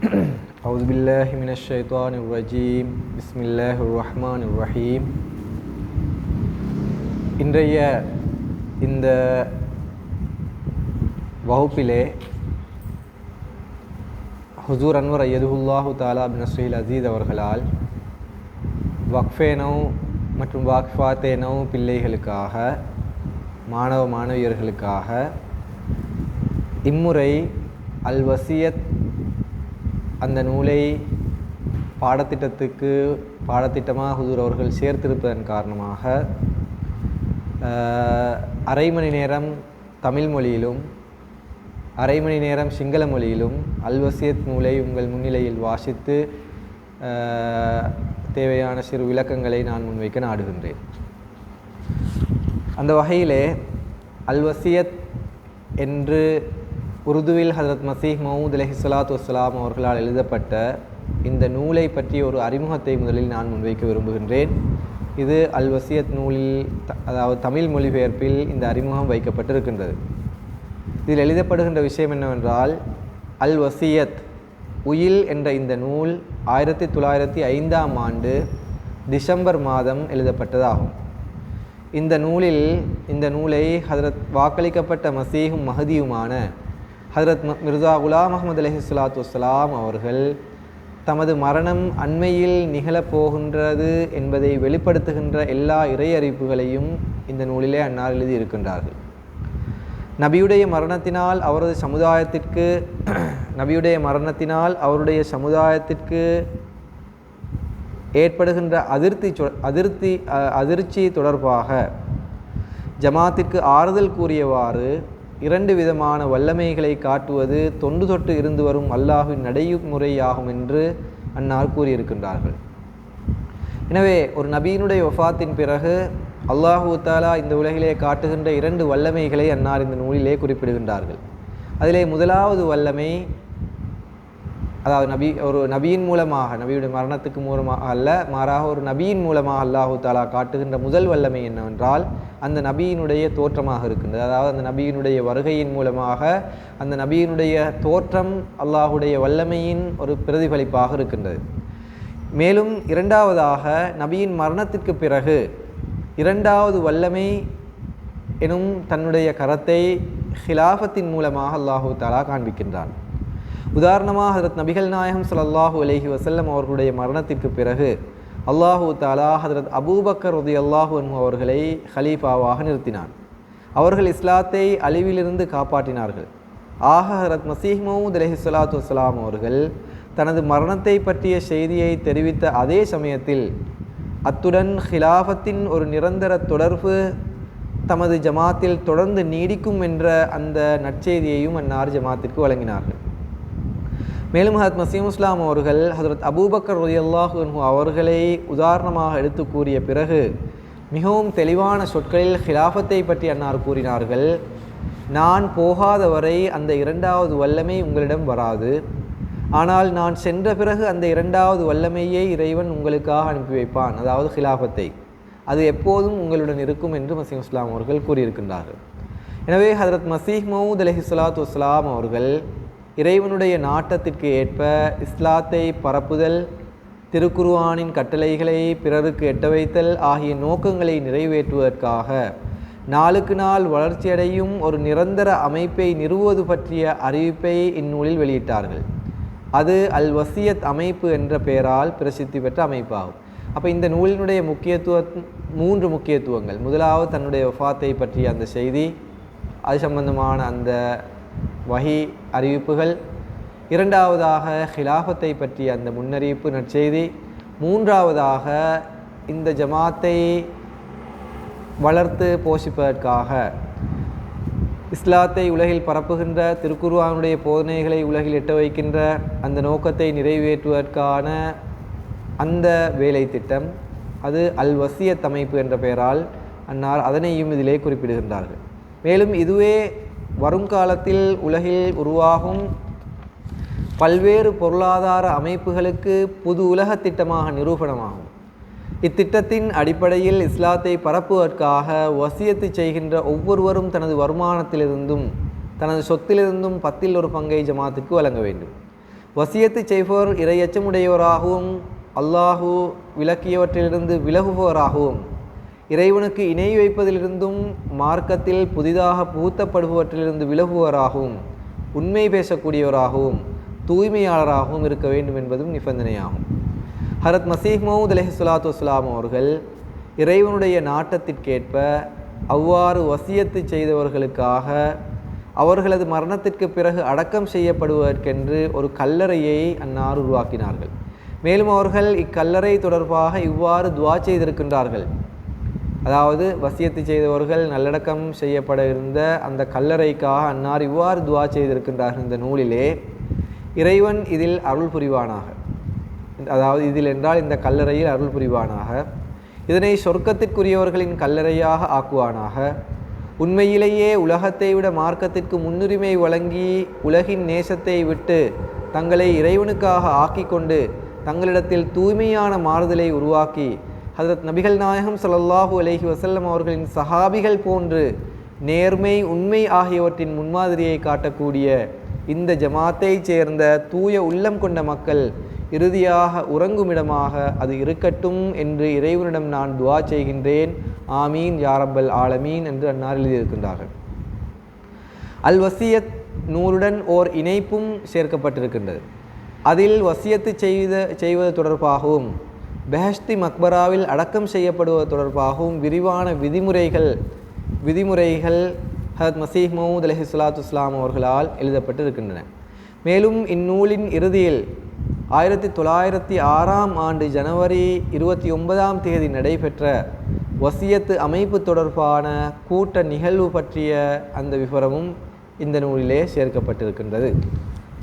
أعوذ بالله من الشيطان الرجيم بسم الله الرحمن الرحيم. இன்றைய இந்த வகுப்பிலே ஹுசூர் அன்வர் ஐயதுல்லாஹு தாலா பின் நஸ்ரில் அசீஸ் அவர்களால் வக்ஃபேனோ மற்றும் வாக்ஃபாத்தேனோ பிள்ளைகளுக்காக மாணவ மாணவியர்களுக்காக இம்முறை அல் வசியத் அந்த நூலை பாடத்திட்டமாக ஹுசூர் அவர்கள் சேர்த்திருப்பதன் காரணமாக அரை மணி நேரம் தமிழ் மொழியிலும் அரை மணி நேரம் சிங்கள மொழியிலும் அல் வசியத் நூலை உங்கள் முன்னிலையில் வாசித்து தேவையான சிறு விளக்கங்களை நான் முன்வைக்க நாடுகின்றேன். அந்த வகையிலே அல் வசியத் என்று உருதுவில் ஹஜ்ரத் மசீஹ் மவுத் அலைஹிஸ்ஸலாத்து வஸ்ஸலாம் அவர்களால் எழுதப்பட்ட இந்த நூலை பற்றிய ஒரு அறிமுகத்தை முதலில் நான் முன்வைக்க விரும்புகின்றேன். இது அல் வசியத் நூலில் அதாவது தமிழ் மொழிபெயர்ப்பில் இந்த அறிமுகம் வைக்கப்பட்டிருக்கின்றது. இதில் எழுதப்படுகின்ற விஷயம் என்னவென்றால், அல் வசியத் உயில் என்ற இந்த நூல் 1905ஆம் ஆண்டு டிசம்பர் மாதம் எழுதப்பட்டதாகும். இந்த நூலை ஹஜ்ரத் வாக்களிக்கப்பட்ட மசீஹும் மஹதியுமான ஹஜ்ரத் மிர்சா குலாம் அஹ்மத் அலைஹிஸ்ஸலாத்து வஸ்ஸலாம் அவர்கள் தமது மரணம் அண்மையில் நிகழப்போகின்றது என்பதை வெளிப்படுத்துகின்ற எல்லா இறை அறிவிப்புகளையும் இந்த நூலிலே அன்னார் எழுதியிருக்கின்றார்கள். நபியுடைய மரணத்தினால் அவருடைய சமுதாயத்திற்கு ஏற்படுகின்ற அதிர்ச்சி தொடர்பாக ஜமாத்திற்கு ஆறுதல் கூறியவாறு 2 விதமான வல்லமைகளை காட்டுவது தொன்று தொட்டு இருந்து வரும் அல்லாஹ்வின் நடைமுறையாகும் என்று அன்னார் கூறியிருக்கின்றார்கள். எனவே ஒரு நபியினுடைய வஃபாத்தின் பிறகு அல்லாஹு தஆலா இந்த உலகிலே காட்டுகின்ற 2 வல்லமைகளை அன்னார் இந்த நூலிலே குறிப்பிடுகின்றார்கள். அதிலே முதலாவது வல்லமை, அதாவது நபியின் மூலமாக, நபியுடைய மரணத்துக்கு மூலமாக அல்ல, மாறாக ஒரு நபியின் மூலமாக அல்லாஹு தஆலா காட்டுகின்ற முதல் வல்லமை என்னவென்றால் அந்த நபியினுடைய தோற்றமாக இருக்கின்றது. அதாவது அந்த நபியினுடைய வருகையின் மூலமாக அந்த நபியினுடைய தோற்றம் அல்லாஹுடைய வல்லமையின் ஒரு பிரதிபலிப்பாக இருக்கின்றது. மேலும் இரண்டாவதாக, நபியின் மரணத்திற்கு பிறகு 2வது வல்லமை எனும் தன்னுடைய கரத்தை ஹிலாஃபத்தின் மூலமாக அல்லாஹு தஆலா காண்பிக்கின்றான். உதாரணமாக ஹஜ்ரத் நபிகள் நாயகம் ஸல்லல்லாஹு அலைஹி வஸல்லம் அவர்களுடைய மரணத்திற்கு பிறகு அல்லாஹு தஆலா ஹஜ்ரத் அபூபக்கர் ரலியல்லாஹு அன்ஹு அவர்களை ஹலீஃபாவாக நிறுத்தினான். அவர்கள் இஸ்லாத்தை அழிவிலிருந்து காப்பாற்றினார்கள். ஆக ஹஜ்ரத் மசீஹ் மவுத் அலைஹிஸ்ஸலாத்து வஸ்ஸலாம் அவர்கள் தனது மரணத்தை பற்றிய செய்தியை தெரிவித்த அதே சமயத்தில் அத்துடன் ஹிலாஃபத்தின் ஒரு நிரந்தர தொடர்பு தமது ஜமாத்தில் தொடர்ந்து நீடிக்கும் என்ற அந்த நற்செய்தியையும் அன்னார் ஜமாத்திற்கு வழங்கினார்கள். மேலும் ஹஜ்ரத் மசீஹ் இஸ்லாம் அவர்கள் ஹஜ்ரத் அபூபக்கர் ரலியல்லாஹு அன்ஹு அவர்களை உதாரணமாக எடுத்து கூறிய பிறகு மிகவும் தெளிவான சொற்களில் ஹிலாஃபத்தை பற்றி அன்னார் கூறினார்கள். நான் போகாத வரை அந்த 2வது வல்லமை உங்களிடம் வராது. ஆனால் நான் சென்ற பிறகு அந்த 2வது வல்லமையை இறைவன் உங்களுக்காக அனுப்பி வைப்பான், அதாவது ஹிலாஃபத்தை. அது எப்போதும் உங்களுடன் இருக்கும் என்று மசீஹ் இஸ்லாம் அவர்கள் கூறியிருக்கின்றார்கள். எனவே ஹஜ்ரத் மசீஹ் மவுத் அலைஹிஸ்ஸலாத்து வஸ்ஸலாம் அவர்கள் இறைவனுடைய நாட்டத்திற்கு ஏற்ப இஸ்லாத்தை பரப்புதல், திருக்குர்ஆனின் கட்டளைகளை பிறருக்கு எட்ட வைத்தல் ஆகிய நோக்கங்களை நிறைவேற்றுவதற்காக நாளுக்கு நாள் வளர்ச்சியடையும் ஒரு நிரந்தர அமைப்பை நிறுவுவது பற்றிய அறிவிப்பை இந்நூலில் வெளியிட்டார்கள். அது அல் வசியத் அமைப்பு என்ற பெயரால் பிரசித்தி பெற்ற அமைப்பாகும். அப்போ இந்த நூலினுடைய 3 முக்கியத்துவங்கள்: முதலாவது தன்னுடைய வஃபாத்தை பற்றிய அந்த செய்தி, அது சம்பந்தமான அந்த வஹி அறிவிப்புகள்; இரண்டாவதாக ஹிலாஃபத்தை பற்றிய அந்த முன்னறிவிப்பு நற்செய்தி; மூன்றாவதாக இந்த ஜமாத்தை வளர்த்து போஷிப்பதற்காக இஸ்லாத்தை உலகில் பரப்புகின்ற, திருக்குர்ஆனுடைய போதனைகளை உலகில் எட்ட வைக்கின்ற அந்த நோக்கத்தை நிறைவேற்றுவதற்கான அந்த வேலை திட்டம், அது அல் வசியத் அமைப்பு என்ற பெயரால் அன்னார் அதனையும் இதிலே குறிப்பிடுகின்றார்கள். மேலும் இதுவே வருங்காலத்தில் உலகில் உருவாகும் பல்வேறு பொருளாதார அமைப்புகளுக்கு புது உலக திட்டமாக நிரூபணமாகும். இத்திட்டத்தின் அடிப்படையில் இஸ்லாத்தை பரப்புவதற்காக வசியத்து செய்கின்ற ஒவ்வொருவரும் தனது வருமானத்திலிருந்தும் தனது சொத்திலிருந்தும் 10ல் 1 பங்கை ஜமாத்துக்கு வழங்க வேண்டும். வசியத்து செய்பவர் இறை எச்சமுடையவராகவும் அல்லாஹு விலக்கியவற்றிலிருந்து விலகுபவராகவும் இறைவனுக்கு இணை வைப்பதிலிருந்தும் மார்க்கத்தில் புதிதாக புகுத்தப்படுபவற்றிலிருந்து விலகுவராகவும் உண்மை பேசக்கூடியவராகவும் தூய்மையாளராகவும் இருக்க வேண்டும் என்பதும் நிபந்தனையாகும். ஹரத் மசீஹ் மவுத் அலைஹிஸ்ஸலாத்து வஸ்ஸலாம் அவர்கள் இறைவனுடைய நாட்டத்திற்கேற்ப அவ்வாறு வசியத்து செய்தவர்களுக்காக அவர்களது மரணத்திற்கு பிறகு அடக்கம் செய்யப்படுவதற்கென்று ஒரு கல்லறையை அன்னார் உருவாக்கினார்கள். மேலும் அவர்கள் இக்கல்லறை தொடர்பாக இவ்வாறு துஆ செய்திருக்கின்றார்கள். அதாவது வசியத்து செய்தவர்கள் நல்லடக்கம் செய்யப்பட இருந்த அந்த கல்லறைக்காக அன்னார் இவ்வாறு துஆ செய்திருக்கின்றார்கள். இந்த நூலிலே இறைவன் இதில் அருள் புரிவானாக, அதாவது இதில் என்றால் இந்த கல்லறையில் அருள் புரிவானாக, இதனை சொர்க்கத்திற்குரியவர்களின் கல்லறையாக ஆக்குவானாக, உண்மையிலேயே உலகத்தை விட மார்க்கத்திற்கு முன்னுரிமை வழங்கி உலகின் நேசத்தை விட்டு தங்களை இறைவனுக்காக ஆக்கிக்கொண்டு தங்களிடத்தில் தூய்மையான மாறுதலை உருவாக்கி ஹதரத் நபிகள் நாயகம் ஸல்லல்லாஹு அலைஹி வஸல்லம் அவர்களின் சஹாபிகள் போன்று நேர்மை உண்மை ஆகியவற்றின் முன்மாதிரியை காட்டக்கூடிய இந்த ஜமாத்தை சேர்ந்த தூய உள்ளம் கொண்ட மக்கள் இறுதியாக உறங்குமிடமாக அது இருக்கட்டும் என்று இறைவனிடம் நான் துஆ செய்கின்றேன். ஆமீன் யா ரப்பல் ஆலமீன் என்று அன்னார் எழுதியிருக்கின்றார்கள். அல் வசியத் நூலுடன் ஓர் இணைப்பும் சேர்க்கப்பட்டிருக்கின்றது. அதில் வசியத்து செய்வது தொடர்பாகவும் பெஹஷ்தி மக்பராவில் அடக்கம் செய்யப்படுவது தொடர்பாகவும் விரிவான விதிமுறைகள் ஹதரத் மசீஹ் மவுத் அலைஹிஸ்ஸலாத்து வஸ்ஸலாம் அவர்களால் எழுதப்பட்டிருக்கின்றன. மேலும் இந்நூலின் இறுதியில் 1906ஆம் ஆண்டு ஜனவரி 29ஆம் தேதி நடைபெற்ற வசியத்து அமைப்பு தொடர்பான கூட்ட நிகழ்வு பற்றிய அந்த விவரமும் இந்த நூலிலே சேர்க்கப்பட்டிருக்கின்றது.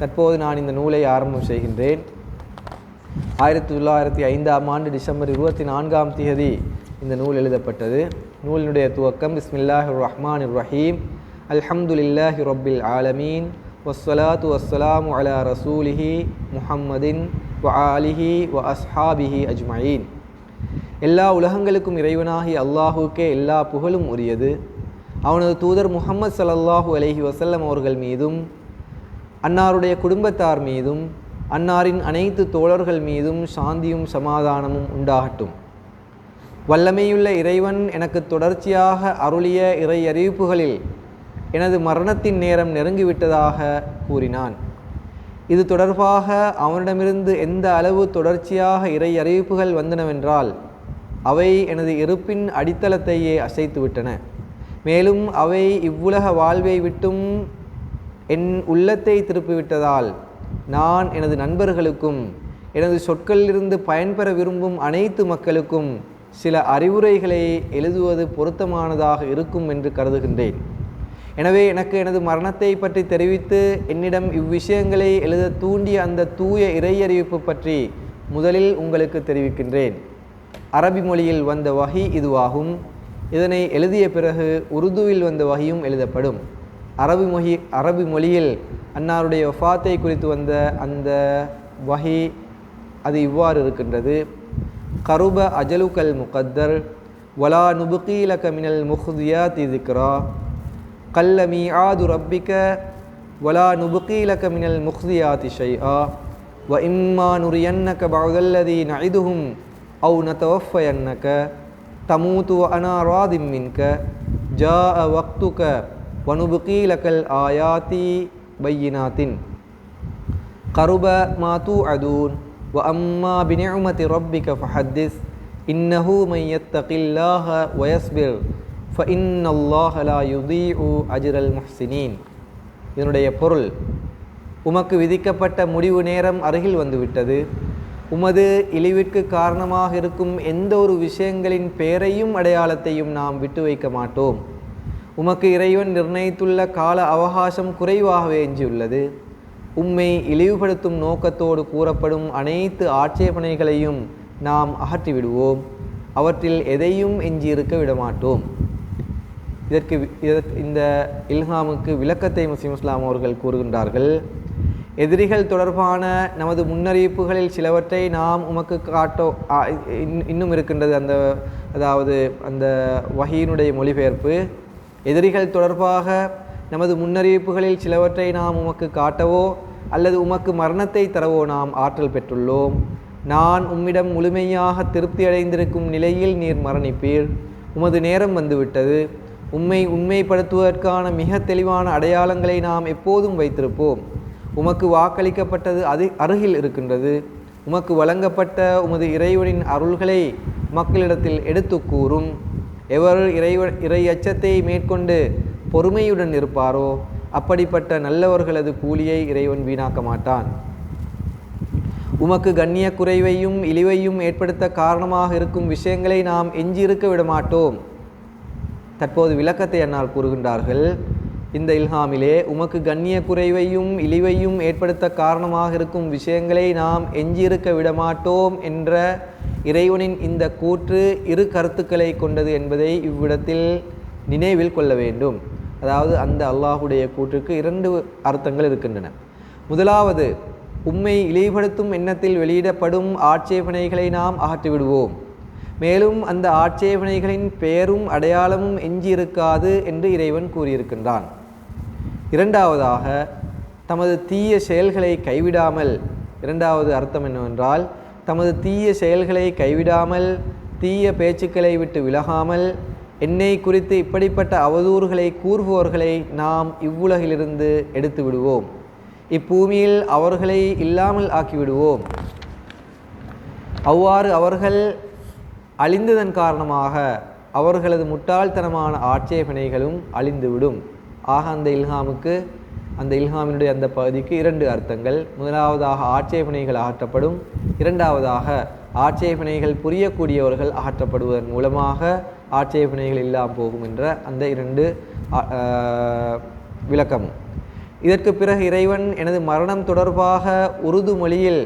தற்போது நான் இந்த நூலை ஆரம்பம் செய்கின்றேன். 1905ஆம் ஆண்டு டிசம்பர் 24ஆம் தேதி இந்த நூல் எழுதப்பட்டது. நூலினுடைய துவக்கம் பிஸ்மில்லாஹிர் ரஹ்மானிர் ரஹீம் அல்ஹம்துலில்லாஹி ரப்பில் ஆலமீன் வஸ்ஸலாத்து வஸ்ஸலாமு அலா ரசூலிஹி முஹம்மதின் வ ஆலிஹி வ அஸ்ஹாபிஹி அஜ்மஈன். எல்லா உலகங்களுக்கும் இறைவனாகி அல்லாஹுக்கே எல்லா புகழும் உரியது. அவனது தூதர் முஹம்மது ஸல்லல்லாஹு அலைஹி வஸல்லம் அவர்கள் மீதும் அன்னாருடைய குடும்பத்தார் மீதும் அன்னாரின் அனைத்து தோழர்கள் மீதும் சாந்தியும் சமாதானமும் உண்டாகட்டும். வல்லமையுள்ள இறைவன் எனக்கு தொடர்ச்சியாக அருளிய இறை அறிவிப்புகளில் எனது மரணத்தின் நேரம் நெருங்கிவிட்டதாக கூறினான். இது தொடர்பாக அவனிடமிருந்து எந்த அளவு தொடர்ச்சியாக இறை அறிவிப்புகள் வந்தனவென்றால் அவை எனது இருப்பின் அடித்தளத்தையே அசைத்துவிட்டன. மேலும் அவை இவ்வுலக வாழ்வை விட்டும் என் உள்ளத்தை திருப்பிவிட்டதால் நான் எனது நண்பர்களுக்கும் எனது சொற்களிலிருந்து பயன்பெற விரும்பும் அனைத்து மக்களுக்கும் சில அறிவுரைகளை எழுதுவது பொருத்தமானதாக இருக்கும் என்று கருதுகின்றேன். எனவே எனக்கு எனது மரணத்தை பற்றி தெரிவித்து என்னிடம் இவ்விஷயங்களை எழுத தூண்டிய அந்த தூய இறையறிவிப்பு பற்றி முதலில் உங்களுக்கு தெரிவிக்கின்றேன். அரபி மொழியில் வந்த வஹி இதுவாகும். இதனை எழுதிய பிறகு உருதுவில் வந்த வஹியும் எழுதப்படும். அரபி மொழியில் அன்னாருடைய வஃபாத்தை குறித்து வந்த அந்த வஹி அது இவ்வாறு இருக்கின்றது. கருப அஜலுக்கல் முகத்தர் வலா நுபுகீலக மினல் முஹ்தியாத்தி திக்ரா கல்ல மீஆது ரப்பிக வலா நுபுகீலக மினல் முஹ்தியாத்தி ஷைஆ வ இம்மா நுரியன்னக பஅதல்லதி நஇதுஹும் அவு நதவஃபயன்னக தமூது வ அனா ராதிம் மின்க ஜாஅ வக்துக வ நுபுகீலகல் ஆயாத்தி பையினாத்தின் கருப மா தூஅதூன் வ அம்மா பிநிஅமதி ரப்பிக ஃபஹத்திஸ் இன்னஹு மன் யத்தகில்லாஹ வ யஸ்பிர் ஃபஇன்னல்லாஹ லா யுதீஉ அஜ்ரல் முஹ்சினீன். இதனுடைய பொருள், உமக்கு விதிக்கப்பட்ட முடிவு நேரம் அருகில் வந்துவிட்டது. உமது இழிவிற்கு காரணமாக இருக்கும் எந்த ஒரு விஷயங்களின் பெயரையும் அடையாளத்தையும் நாம் விட்டு வைக்க மாட்டோம். உமக்கு இறைவன் நிர்ணயித்துள்ள கால அவகாசம் குறைவாகவே எஞ்சியுள்ளது. உம்மை இழிவுபடுத்தும் நோக்கத்தோடு கூறப்படும் அனைத்து ஆட்சேபனைகளையும் நாம் அகற்றிவிடுவோம். அவற்றில் எதையும் எஞ்சியிருக்க விடமாட்டோம். இந்த இல்ஹாமுக்கு விளக்கத்தை முஸ்லிம் இஸ்லாம் அவர்கள் கூறுகின்றார்கள். எதிரிகள் தொடர்பான நமது முன்னறிவிப்புகளில் சிலவற்றை நாம் உமக்கு இன்னும் இருக்கின்றது. அதாவது அந்த வஹீனுடைய மொழிபெயர்ப்பு, எதிரிகள் தொடர்பாக நமது முன்னறிவிப்புகளில் சிலவற்றை நாம் உமக்கு காட்டவோ அல்லது உமக்கு மரணத்தை தரவோ நாம் ஆற்றல் பெற்றுள்ளோம். நான் உம்மிடம் முழுமையாக திருப்தி அடைந்திருக்கும் நிலையில் நீர் மரணிப்பீர். உமது நேரம் வந்துவிட்டது. உம்மை உண்மைப்படுத்துவதற்கான மிக தெளிவான அடையாளங்களை நாம் எப்போதும் வைத்திருப்போம். உமக்கு வாக்களிக்கப்பட்டது அருகில் இருக்கின்றது. உமக்கு வழங்கப்பட்ட உமது இறைவனின் அருள்களை மக்களிடத்தில் எடுத்து கூறும். எவர் இறை அச்சத்தை மேற்கொண்டு பொறுமையுடன் இருப்பாரோ அப்படிப்பட்ட நல்லவர்களது கூலியை இறைவன் வீணாக்க மாட்டான். உமக்கு கண்ணிய குறைவையும் இழிவையும் ஏற்படுத்த காரணமாக இருக்கும் விஷயங்களை நாம் எஞ்சியிருக்க விடமாட்டோம். தற்போது விளக்கத்தை என்னால் கூறுகின்றார்கள். இந்த இல்ஹாமிலே உமக்கு கண்ணிய குறைவையும் இழிவையும் ஏற்படுத்த காரணமாக இருக்கும் விஷயங்களை நாம் எஞ்சியிருக்க விடமாட்டோம் என்ற இறைவனின் இந்த கூற்று இரு கருத்துக்களை கொண்டது என்பதை இவ்விடத்தில் நினைவில் கொள்ள வேண்டும். அதாவது அந்த அல்லாஹுடைய கூற்றுக்கு இரண்டு அர்த்தங்கள் இருக்கின்றன. முதலாவது, உம்மை இழிவுபடுத்தும் எண்ணத்தில் வெளியிடப்படும் ஆட்சேபனைகளை நாம் அகற்றிவிடுவோம். மேலும் அந்த ஆட்சேபனைகளின் பெயரும் அடையாளமும் எஞ்சியிருக்காது என்று இறைவன் கூறியிருக்கின்றான். இரண்டாவதாக, தமது தீய செயல்களை கைவிடாமல், இரண்டாவது அர்த்தம் என்னவென்றால், தமது தீய செயல்களை கைவிடாமல், தீய பேச்சுக்களை விட்டு விலகாமல், என்னை குறித்து இப்படிப்பட்ட அவதூறுகளை கூறுபவர்களை நாம் இவ்வுலகிலிருந்து எடுத்து விடுவோம். இப்பூமியில் அவர்களை இல்லாமல் ஆக்கிவிடுவோம். அவ்வாறு அவர்கள் அழிந்ததன் காரணமாக அவர்களது முட்டாள்தனமான ஆட்சேபனைகளும் அழிந்துவிடும். ஆக அந்த இல்ஹாமினுடைய அந்த பகுதிக்கு இரண்டு அர்த்தங்கள். முதலாவதாக ஆட்சேபனைகள் அகற்றப்படும். இரண்டாவதாக ஆட்சேபனைகள் புரியக்கூடியவர்கள் அகற்றப்படுவதன் மூலமாக ஆட்சேபனைகள் இல்லாமல் போகும் என்ற அந்த இரண்டு விளக்கமும். இதற்கு பிறகு இறைவன் எனது மரணம் தொடர்பாக உருது மொழியில்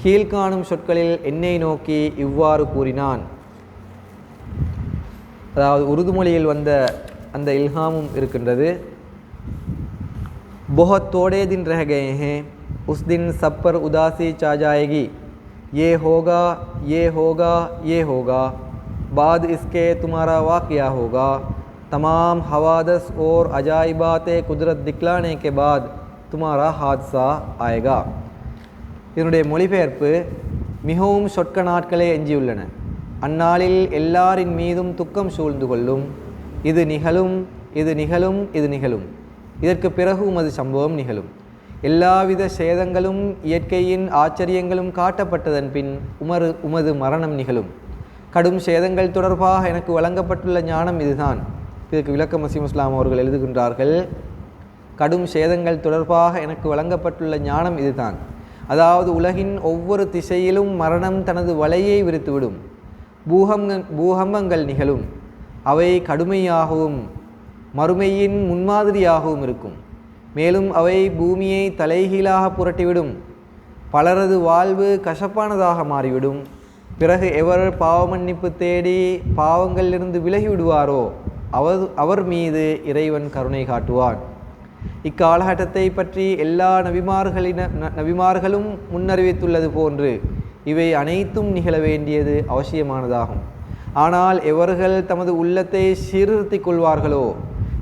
கீழ்காணும் சொற்களில் என்னை நோக்கி இவ்வாறு கூறினான். அதாவது உருது மொழியில் வந்த அந்த இல்ஹாமும் இருக்கின்றது. बहुत थोड़े दिन रह गए हैं, उस दिन सब पर उदासी छा जाएगी, ये होगा ये होगा ये होगा, बाद इसके तुम्हारा वाक़या होगा, तमाम हवादस और अजाइबात कुदरत दिखलाने के बाद तुम्हारा हादसा आएगा. இதனுடைய மொழிபெயர்ப்பு, மிகவும் சொற்க நாட்களே எஞ்சியுள்ளன. அந்நாளில் எல்லாரின் மீதும் துக்கம் சூழ்ந்து கொள்ளும். இது நிகழும் இது நிகழும் இது நிகழும். இதற்கு பிறகு உமது சம்பவம் நிகழும். எல்லாவித சேதங்களும் இயற்கையின் ஆச்சரியங்களும் காட்டப்பட்டதன் பின் உமது மரணம் நிகழும். கடும் சேதங்கள் தொடர்பாக எனக்கு வழங்கப்பட்டுள்ள ஞானம் இதுதான். இதற்கு விளக்க மசீம் இஸ்லாம் அவர்கள் எழுதுகின்றார்கள். கடும் சேதங்கள் தொடர்பாக எனக்கு வழங்கப்பட்டுள்ள ஞானம் இதுதான். அதாவது உலகின் ஒவ்வொரு திசையிலும் மரணம் தனது வலையை விரித்துவிடும். பூகம்பங்கள் நிகழும். அவை கடுமையாகவும் மறுமையின் முன்மாதிரியாகவும் இருக்கும். மேலும் அவை பூமியை தலைகீழாக புரட்டிவிடும். பலரது வாழ்வு கசப்பானதாக மாறிவிடும். பிறகு எவர் பாவமன்னிப்பு தேடி பாவங்களிலிருந்து விலகிவிடுவாரோ அவர் மீது இறைவன் கருணை காட்டுவான். இக்காலகட்டத்தை பற்றி எல்லா நபிமார்களும் முன்னறிவித்துள்ளது போன்று இவை அனைத்தும் நிகழ வேண்டியது அவசியமானதாகும். ஆனால் எவர்கள் தமது உள்ளத்தை சீர்திருத்திக் கொள்வார்களோ,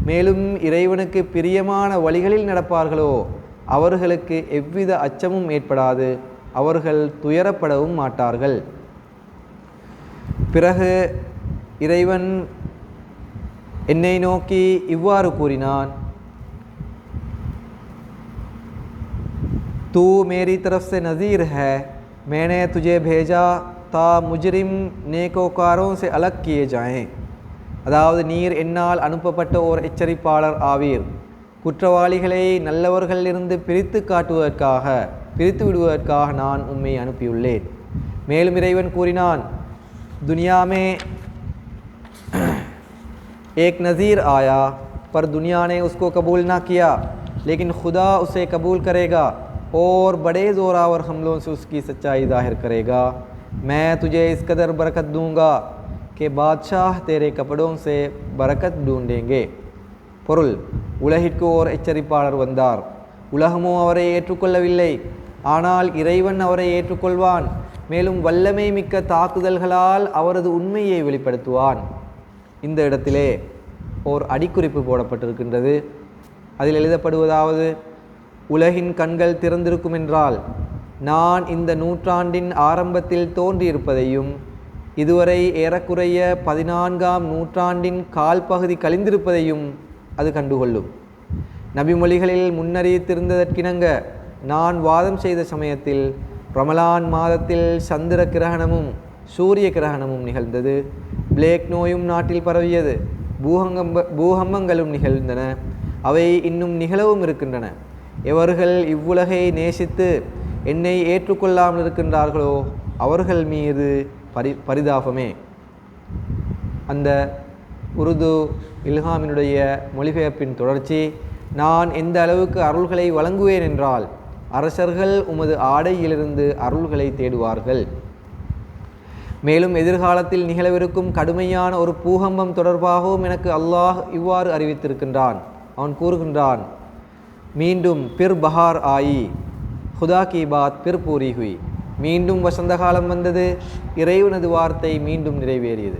மேலும் இறைவனுக்கு பிரியமான வழிகளில் நடப்பார்களோ, அவர்களுக்கு எவ்வித அச்சமும் ஏற்படாது. அவர்கள் துயரப்படவும் மாட்டார்கள். பிறகு இறைவன் என்னை நோக்கி இவ்வாறு கூறினான். तू मेरी तरफ से नज़ीर है, मैंने तुझे भेजा ता मुजरिम नेकोकारों से अलग किए जाएं. அதாவது நீர் என்னால் அனுப்பப்பட்ட ஓர் எச்சரிப்பாளர் ஆவீர். குற்றவாளிகளை நல்லவர்களிலிருந்து பிரித்து விடுவதற்காக நான் உம்மை அனுப்பியுள்ளேன். மேலும் இறைவன் கூறினான், दुनिया में एक नज़ीर आया पर दुनिया ने उसको कबूल ना किया, लेकिन खुदा उसे कबूल करेगा और बड़े ज़ोरावर हमलों से उसकी सच्चाई ज़ाहिर करेगा. मैं तुझे इस कदर बरकत दूँगा कि बादशाह तेरे कपड़ों से बरकत ढूंढेंगे. பொருள், உலகிற்கு ஓர் எச்சரிப்பாளர் வந்தார். உலகமோ அவரை ஏற்றுக்கொள்ளவில்லை. ஆனால் இறைவன் அவரை ஏற்றுக்கொள்வான். மேலும் வல்லமை மிக்க தாக்குதல்களால் அவரது உண்மையை வெளிப்படுத்துவான். இந்த இடத்திலே ஓர் அடிக்குறிப்பு போடப்பட்டிருக்கின்றது. அதில் எழுதப்படுவதாவது, உலகின் கண்கள் திறந்திருக்கும் என்றால் நான் இந்த நூற்றாண்டின் ஆரம்பத்தில் தோன்றியிருப்பதையும் இதுவரை ஏறக்குறைய 14ஆம் நூற்றாண்டின் கால் பகுதி கழிந்திருப்பதையும் அது கண்டுகொள்ளும். நபிமொழிகளில் முன்னறிவித்திருந்ததற்கிணங்க நான் வாதம் செய்த சமயத்தில் ரமலான் மாதத்தில் சந்திர கிரகணமும் சூரிய கிரகணமும் நிகழ்ந்தது. பிளேக் நோயும் நாட்டில் பரவியது. பூகம்பங்களும் நிகழ்ந்தன. அவை இன்னும் நிகழவும் இருக்கின்றன. எவர்கள் இவ்வுலகை நேசித்து என்னை ஏற்றுக்கொள்ளாமல் இருக்கின்றார்களோ அவர்கள் மீது பரிதாபமே. அந்த உருது இல்ஹாமினுடைய மொழிபெயர்ப்பின் தொடர்ச்சி, நான் எந்த அளவுக்கு அருள்களை வழங்குவேன் என்றால் அரசர்கள் உமது ஆடையிலிருந்து அருள்களை தேடுவார்கள். மேலும் எதிர்காலத்தில் நிகழவிருக்கும் கடுமையான ஒரு பூகம்பம் தொடர்பாகவும் எனக்கு அல்லாஹ் இவ்வாறு அறிவித்திருக்கின்றான். அவன் கூறுகின்றான், மீண்டும் பிர் பஹார் ஆயி ஹுதா கி பாத் பிர் பூரி ஹுய். மீண்டும் வசந்த காலம் வந்தது, இறைவனது வார்த்தை மீண்டும் நிறைவேறியது.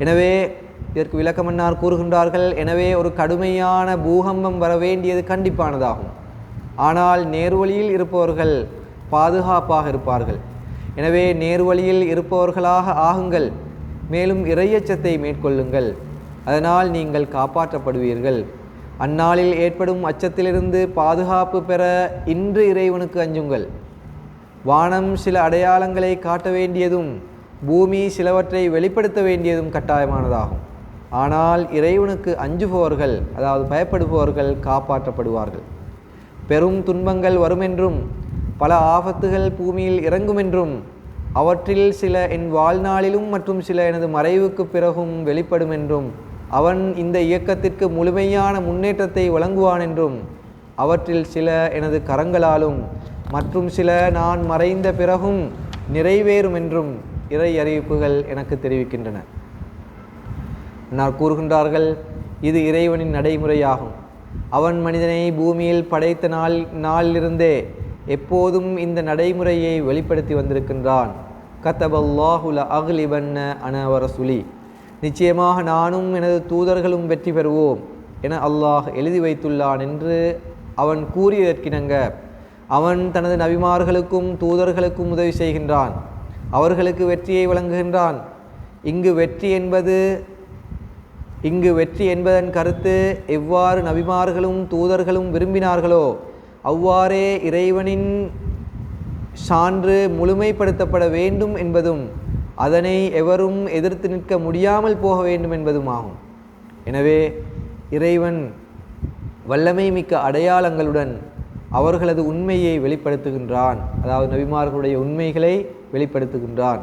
எனவே இதற்கு விளக்கமன்னார் கூறுகின்றார்கள், எனவே ஒரு கடுமையான பூகம்பம் வர வேண்டியது கண்டிப்பானதாகும். ஆனால் நேர்வழியில் இருப்பவர்கள் பாதுகாப்பாக இருப்பார்கள். எனவே நேர்வழியில் இருப்பவர்களாக ஆகுங்கள். மேலும் இறையச்சத்தை மேற்கொள்ளுங்கள். அதனால் நீங்கள் காப்பாற்றப்படுவீர்கள். அந்நாளில் ஏற்படும் அச்சத்திலிருந்து பாதுகாப்பு பெற இன்று இறைவனுக்கு அஞ்சுங்கள். வானம் சில அடையாளங்களை காட்ட வேண்டியதும் பூமி சிலவற்றை வெளிப்படுத்த வேண்டியதும் கட்டாயமானதாகும். ஆனால் இறைவனுக்கு அஞ்சுபவர்கள், அதாவது பயப்படுபவர்கள் காப்பாற்றப்படுவார்கள். பெரும் துன்பங்கள் வருமென்றும் பல ஆபத்துகள் பூமியில் இறங்குமென்றும் அவற்றில் சில என் வாழ்நாளிலும் மற்றும் சில எனது மறைவுக்கு பிறகும் வெளிப்படும் என்றும் அவன் இந்த இயக்கத்திற்கு முழுமையான முன்னேற்றத்தை வழங்குவான் என்றும் அவற்றில் சில எனது கரங்களாலும் மற்றும் சில நான் மறைந்த பிறகும் நிறைவேறும் என்றும் இறை அறிவிப்புகள் எனக்கு தெரிவிக்கின்றன. நான் கூறுகின்றார்கள், இது இறைவனின் நடைமுறையாகும். அவன் மனிதனை பூமியில் படைத்த நாளிலிருந்தே எப்போதும் இந்த நடைமுறையை வெளிப்படுத்தி வந்திருக்கின்றான். கதபல்லாஹு லஅக்லிபன்ன அன வரசுலி. நிச்சயமாக நானும் எனது தூதர்களும் வெற்றி பெறுவோம் என அல்லாஹ் எழுதி வைத்துள்ளான் என்று அவன் கூறியதற்கிணங்க அவன் தனது நபிமார்களுக்கும் தூதர்களுக்கும் உதவி செய்கின்றான். அவர்களுக்கு வெற்றியை வழங்குகின்றான். இங்கு வெற்றி என்பதன் கருத்து எவ்வாறு நபிமார்களும் தூதர்களும் விரும்பினார்களோ அவ்வாறே இறைவனின் சான்று முழுமைப்படுத்தப்பட வேண்டும் என்பதும் அதனை எவரும் எதிர்த்து நிற்க முடியாமல் போக வேண்டும் என்பதுமாகும். எனவே இறைவன் வல்லமை மிக்க அடையாளங்களுடன் அவர்களது உண்மையை வெளிப்படுத்துகின்றான். அதாவது நபிமார்களுடைய உண்மைகளை வெளிப்படுத்துகின்றான்.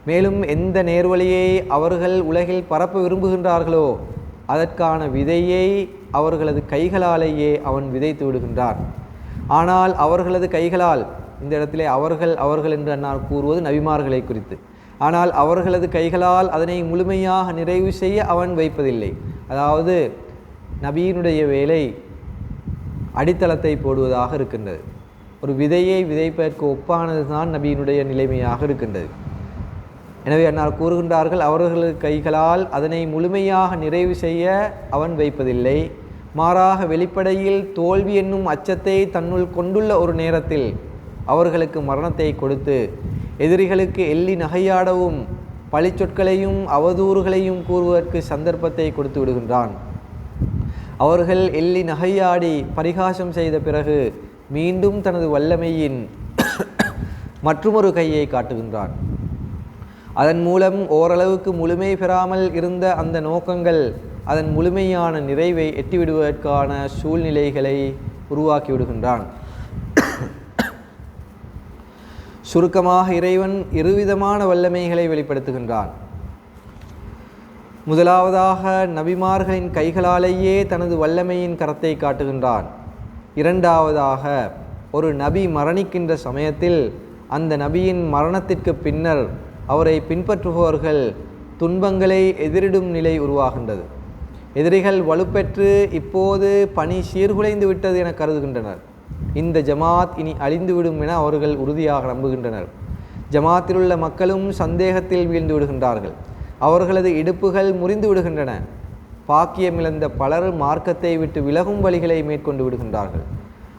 மேலும் எந்த நேர்வழியை அவர்கள் உலகில் பரப்ப விரும்புகின்றார்களோ அதற்கான விதையை அவர்களது கைகளாலேயே அவன் விதைத்து விடுகின்றான். ஆனால் அவர்களது கைகளால், இந்த இடத்திலே அவர்கள் என்று நான் கூறுவது நபிமார்களை குறித்து, ஆனால் அவர்களது கைகளால் அதனை முழுமையாக நிறைவு செய்ய அவன் வைப்பதில்லை. அதாவது நபியினுடைய வேலை அடித்தளத்தை போடுவதாக இருக்கின்றது. ஒரு விதையை விதைப்பதற்கு ஒப்பானது தான் நபியினுடைய நிலைமையாக இருக்கின்றது. எனவே அன்னார் கூறுகின்றார்கள், அவர்களது கைகளால் அதனை முழுமையாக நிறைவு செய்ய அவன் வைப்பதில்லை. மாறாக வெளிப்படையில் தோல்வி என்னும் அச்சத்தை தன்னுள் கொண்டுள்ள ஒரு நேரத்தில் அவர்களுக்கு மரணத்தை கொடுத்து எதிரிகளுக்கு எள்ளி நகையாடவும் பழிச்சொற்களையும் அவதூறுகளையும் கூறுவதற்கு சந்தர்ப்பத்தை கொடுத்து விடுகின்றான். அவர்கள் எள்ளி நகையாடி பரிகாசம் செய்த பிறகு மீண்டும் தனது வல்லமையின் மற்றொரு கையை காட்டுகின்றான். அதன் மூலம் ஓரளவுக்கு முழுமை பெறாமல் இருந்த அந்த நோக்கங்கள் அதன் முழுமையான நிறைவை எட்டிவிடுவதற்கான சூழ்நிலைகளை உருவாக்கிவிடுகின்றான். சுருக்கமாக இறைவன் இருவிதமான வல்லமைகளை வெளிப்படுத்துகின்றான். முதலாவதாக நபிமார்களின் கைகளாலேயே தனது வல்லமையின் கரத்தை காட்டுகின்றான். இரண்டாவதாக ஒரு நபி மரணிக்கின்ற சமயத்தில் அந்த நபியின் மரணத்திற்கு பின்னர் அவரை பின்பற்றுபவர்கள் துன்பங்களை எதிரிடும் நிலை உருவாகின்றது. எதிரிகள் வலுப்பெற்று இப்போது பணி சீர்குலைந்து விட்டது என கருதுகின்றனர். இந்த ஜமாத் இனி அழிந்துவிடும் என அவர்கள் உறுதியாக நம்புகின்றனர். ஜமாத்தில் உள்ள மக்களும் சந்தேகத்தில் வீழ்ந்து விடுகின்றார்கள். அவர்களது இடுப்புகள் முறிந்து விடுகின்றன. பாக்கியமிழந்த பலர் மார்க்கத்தை விட்டு விலகும் வழிகளை மேற்கொண்டு விடுகின்றார்கள்.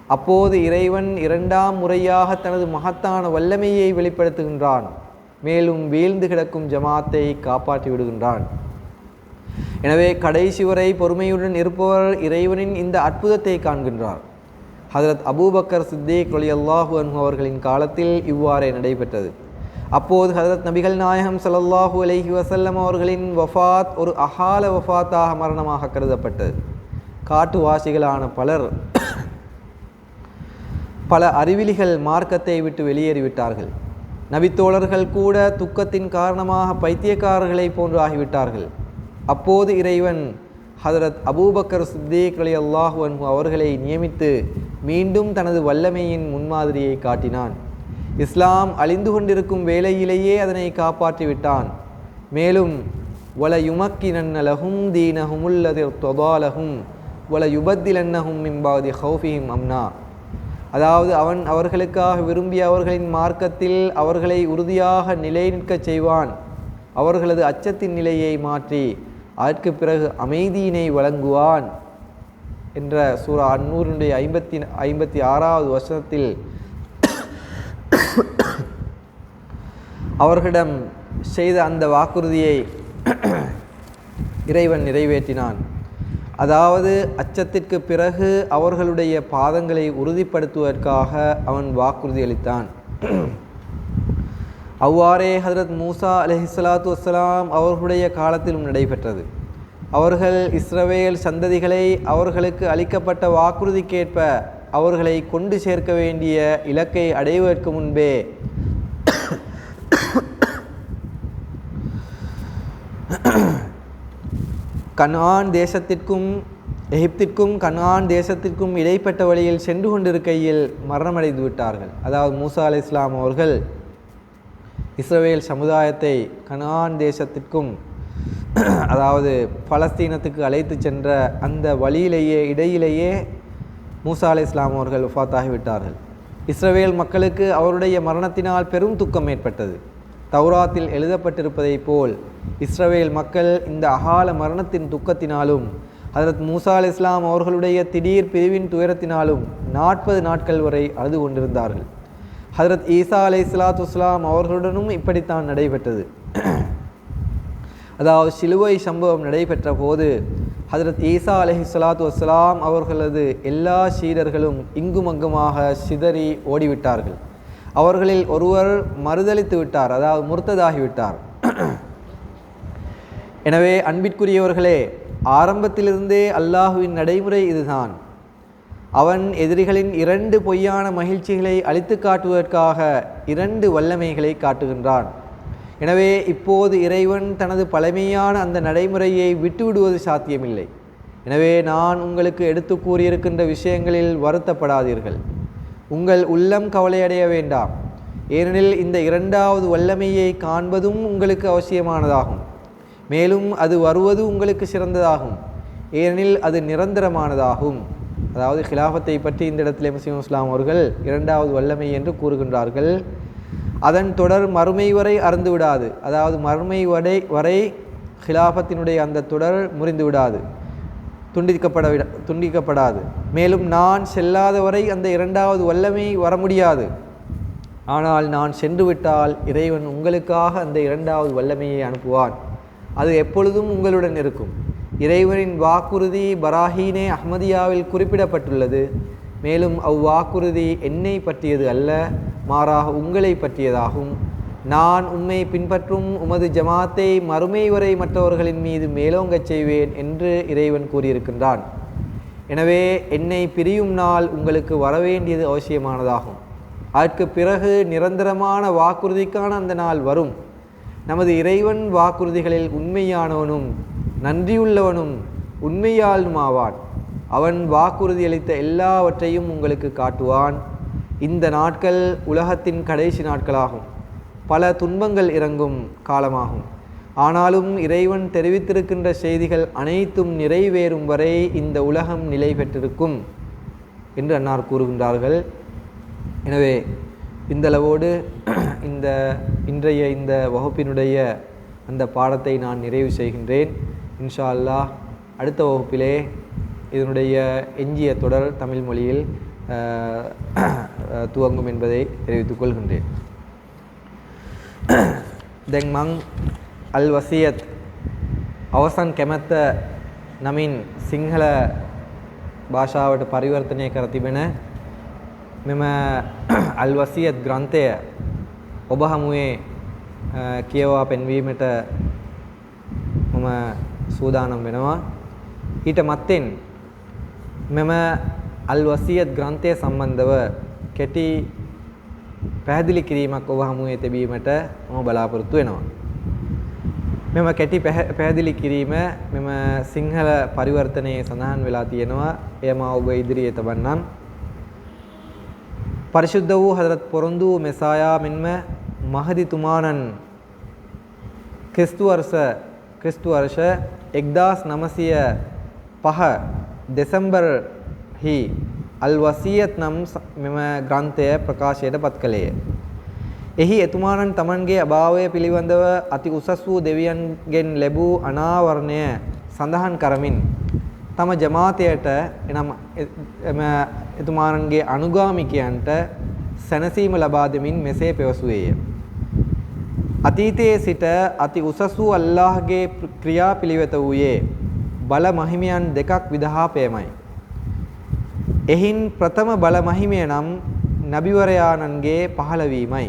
அப்போது இறைவன் இரண்டாம் முறையாக தனது மகத்தான வல்லமையை வெளிப்படுத்துகின்றான். மேலும் வீழ்ந்து கிடக்கும் ஜமாத்தை காப்பாற்றி விடுகின்றான். எனவே கடைசி வரை பொறுமையுடன் இருப்பவர் இறைவனின் இந்த அற்புதத்தை காண்கின்றார். ஹஜ்ரத் அபூபக்கர் சித்திக் ரலியல்லாஹு அன்ஹு அவர்களின் காலத்தில் இவ்வாறே நடைபெற்றது. அப்போது ஹஜ்ரத் நபிகள் நாயகம் ஸல்லல்லாஹு அலைஹி வஸல்லம் அவர்களின் வஃபாத் ஒரு அகால வஃபாத்தாக மரணமாக கருதப்பட்டது. காட்டுவாசிகளான பல அறிவிலிகள் மார்க்கத்தை விட்டு வெளியேறிவிட்டார்கள். நபித்தோழர்கள் கூட துக்கத்தின் காரணமாக பைத்தியக்காரர்களை போன்று ஆகிவிட்டார்கள். அப்போது இறைவன் ஹஜ்ரத் அபூபக்கர் சித்திக் ரலியல்லாஹு அன்ஹு அவர்களை நியமித்து மீண்டும் தனது வல்லமையின் முன்மாதிரியை காட்டினான். இஸ்லாம் அழிந்து கொண்டிருக்கும் வேளையிலேயே அதனை காப்பாற்றி விட்டான். மேலும் வல யுமக்கினன்ன லஹும் தீனஹுமுல்லதி தொதாலஹும் வல யுபத்திலன்னஹும் மின் பாதி ஹௌஃபிஹிம் அம்னா, அதாவது அவன் அவர்களுக்காக விரும்பிய அவர்களின் மார்க்கத்தில் அவர்களை உறுதியாக நிலைநிற்கச் செய்வான். அவர்களது அச்சத்தின் நிலையை மாற்றி அதற்கு பிறகு அமைதியினை வழங்குவான் என்ற சூரா அன்னூருடைய 56வது வசனத்தில் அவர்களிடம் செய்த அந்த வாக்குறுதியை இறைவன் நிறைவேற்றினான். அதாவது அச்சத்திற்கு பிறகு அவர்களுடைய பாதங்களை உறுதிப்படுத்துவதற்காக அவன் வாக்குறுதி அளித்தான். அவ்வாறே ஹஜ்ரத் மூசா அலைஹிஸ்ஸலாத்து வஸ்ஸலாம் அவர்களுடைய காலத்திலும் நடைபெற்றது. அவர்கள் இஸ்ரவேல் சந்ததிகளை அவர்களுக்கு அளிக்கப்பட்ட வாக்குறுதிக்கேற்ப அவர்களை கொண்டு சேர்க்க வேண்டிய இலக்கை அடைவதற்கு முன்பே கனான் தேசத்திற்கும் எகிப்திற்கும் கனான் தேசத்திற்கும் இடைப்பட்ட வழியில் சென்று கொண்டிருக்கையில் மரணமடைந்து விட்டார்கள். அதாவது மூசா அலைஹிஸ்ஸலாம் அவர்கள் இஸ்ரவேல் சமுதாயத்தை கனான் தேசத்திற்கும் அதாவது பலஸ்தீனத்துக்கு அழைத்து சென்ற அந்த வழியிலேயே இடையிலேயே மூசா அலைஹிஸ்ஸலாம் அவர்கள் வஃபாத்தாகிவிட்டார்கள். இஸ்ரவேல் மக்களுக்கு அவருடைய மரணத்தினால் பெரும் துக்கம் ஏற்பட்டது. தௌராத்தில் எழுதப்பட்டிருப்பதைப் போல் இஸ்ரவேல் மக்கள் இந்த அகால மரணத்தின் துக்கத்தினாலும் ஹஜ்ரத் மூசா அலைஹிஸ்ஸலாம் அவர்களுடைய திடீர் பிரிவின் துயரத்தினாலும் 40 நாட்கள் வரை அழுது கொண்டிருந்தார்கள். ஹஜ்ரத் ஈசா அலைஹிஸ்ஸலாத்து வஸ்ஸலாம் அவர்களுடனும் இப்படித்தான் நடைபெற்றது. அதாவது சிலுவை சம்பவம் நடைபெற்ற போது ஹஜ்ரத் ஈசா அலைஹிஸ்ஸலாத்து வஸ்ஸலாம் அவர்களது எல்லா சீடர்களும் இங்குமங்குமாக சிதறி ஓடிவிட்டார்கள். அவர்களில் ஒருவர் மறுதலித்து விட்டார், அதாவது முர்த்ததாகிவிட்டார். எனவே அன்பிற்குரியவர்களே, ஆரம்பத்திலிருந்தே அல்லாஹுவின் நடைமுறை இதுதான். அவன் எதிரிகளின் 2 பொய்யான மகிழ்ச்சிகளை அழித்து காட்டுவதற்காக 2 வல்லமைகளை காட்டுகின்றான். எனவே இப்போது இறைவன் தனது பழமையான அந்த நடைமுறையை விட்டுவிடுவது சாத்தியமில்லை. எனவே நான் உங்களுக்கு எடுத்து கூறியிருக்கின்ற விஷயங்களில் வருத்தப்படாதீர்கள். உங்கள் உள்ளம் கவலையடைய வேண்டாம். ஏனெனில் இந்த 2வது வல்லமையை காண்பதும் உங்களுக்கு அவசியமானதாகும். மேலும் அது வருவது உங்களுக்கு சிறந்ததாகும். ஏனெனில் அது நிரந்தரமானதாகும். அதாவது ஹிலாஃபத்தை பற்றி இந்த இடத்துல முஸ்லிம் இஸ்லாம் அவர்கள் 2வது வல்லமை என்று கூறுகின்றார்கள். அதன் தொடர் மறுமை வரை அறந்து விடாது. அதாவது மறுமை வரை ஹிலாஃபத்தினுடைய அந்த தொடர் முறிந்து விடாது, துண்டிக்கப்படாது. மேலும் நான் செல்லாத வரை அந்த 2வது வல்லமை வர முடியாது. ஆனால் நான் சென்று விட்டால் இறைவன் உங்களுக்காக அந்த 2வது வல்லமையை அனுப்புவான். அது எப்பொழுதும் உங்களுடன் இருக்கும். இறைவனின் வாக்குறுதி பராஹீனே அஹ்மதியாவில் குறிப்பிடப்பட்டுள்ளது. மேலும் அவ்வாக்குறுதி என்னை பற்றியது அல்ல, மாறாக உங்களை பற்றியதாகும். நான் உம்மை பின்பற்றும் உமது ஜமாத்தை மறுமை வரை மற்றவர்களின் மீது மேலோங்கச் செய்வேன் என்று இறைவன் கூறியிருக்கின்றான். எனவே என்னை பிரியும் நாள் உங்களுக்கு வரவேண்டியது அவசியமானதாகும். அதற்கு பிறகு நிரந்தரமான வாக்குறுதிக்கான அந்த நாள் வரும். நமது இறைவன் வாக்குறுதிகளில் உண்மையானவனும் நன்றியுள்ளவனும் உண்மையாளுமாவான். அவன் வாக்குறுதி அளித்த எல்லாவற்றையும் உங்களுக்கு காட்டுவான். இந்த நாட்கள் உலகத்தின் கடைசி நாட்களாகும். பல துன்பங்கள் இறங்கும் காலமாகும். ஆனாலும் இறைவன் தெரிவித்திருக்கின்ற செய்திகள் அனைத்தும் நிறைவேறும் வரை இந்த உலகம் நிலை பெற்றிருக்கும் என்று அன்னார் கூறுகின்றார்கள். எனவே இந்தளவோடு இன்றைய இந்த வகுப்பினுடைய அந்த பாடத்தை நான் நிறைவு செய்கின்றேன். இன்ஷா அல்லாஹ் அடுத்த வகுப்பிலே இதனுடைய எஞ்சிய தொடர் தமிழ் மொழியில் துவங்கும் என்பதை தெரிவித்துக் கொள்கின்றேன். දැන් මං අල් වසියත් අවසන් කැමැත්ත නමින් සිංහල භාෂාවට පරිවර්තනය කර තිබෙන මෙම අල් වසියත් ග්‍රන්ථය ඔබ හමුවේ කියවා පෙන්වීමට මම සූදානම් වෙනවා. ඊට මත්තෙන් මෙම අල් වසියත් ග්‍රන්ථය සම්බන්ධව කෙටි පැහැදිලි කිරීමක් ඔබ හමුවේ තිබීමට මම බලාපොරොත්තු වෙනවා. මෙම කෙටි පැහැදිලි කිරීම මෙම සිංහල පරිවර්තනයේ සඳහන් වෙලා තියෙනවා. එය මා ඔබ ඉදිරියේ තබන්නම්. පරිශුද්ධ වූ හදරත් පොරොන්දු මෙසායා මෙන්ම මහදිතුමාණන් ක්‍රිස්තු වර්ෂ 1905 දෙසැම්බර්හි අල් වසියත් නම් මෙම ග්‍රන්ථය ප්‍රකාශයට පත් කළේය. එහි එතුමාණන් තමන්ගේ අභාවය පිළිබඳව අති උසස් වූ දෙවියන්ගෙන් ලැබූ අනාවරණය සඳහන් කරමින් තම ජමාතයට එනම් එතුමාණන්ගේ අනුගාමිකයන්ට සැනසීම ලබා දෙමින් මෙසේ පැවසුවේය. අතීතයේ සිට අති උසස් වූ අල්ලාහ්ගේ ක්‍රියාපිළිවෙත වූයේ බල මහිමයන් දෙකක් විදහාපයමයි. එහින් ප්‍රථම බල මහිමය නම් නබිවරයාණන්ගේ පහළවීමයි.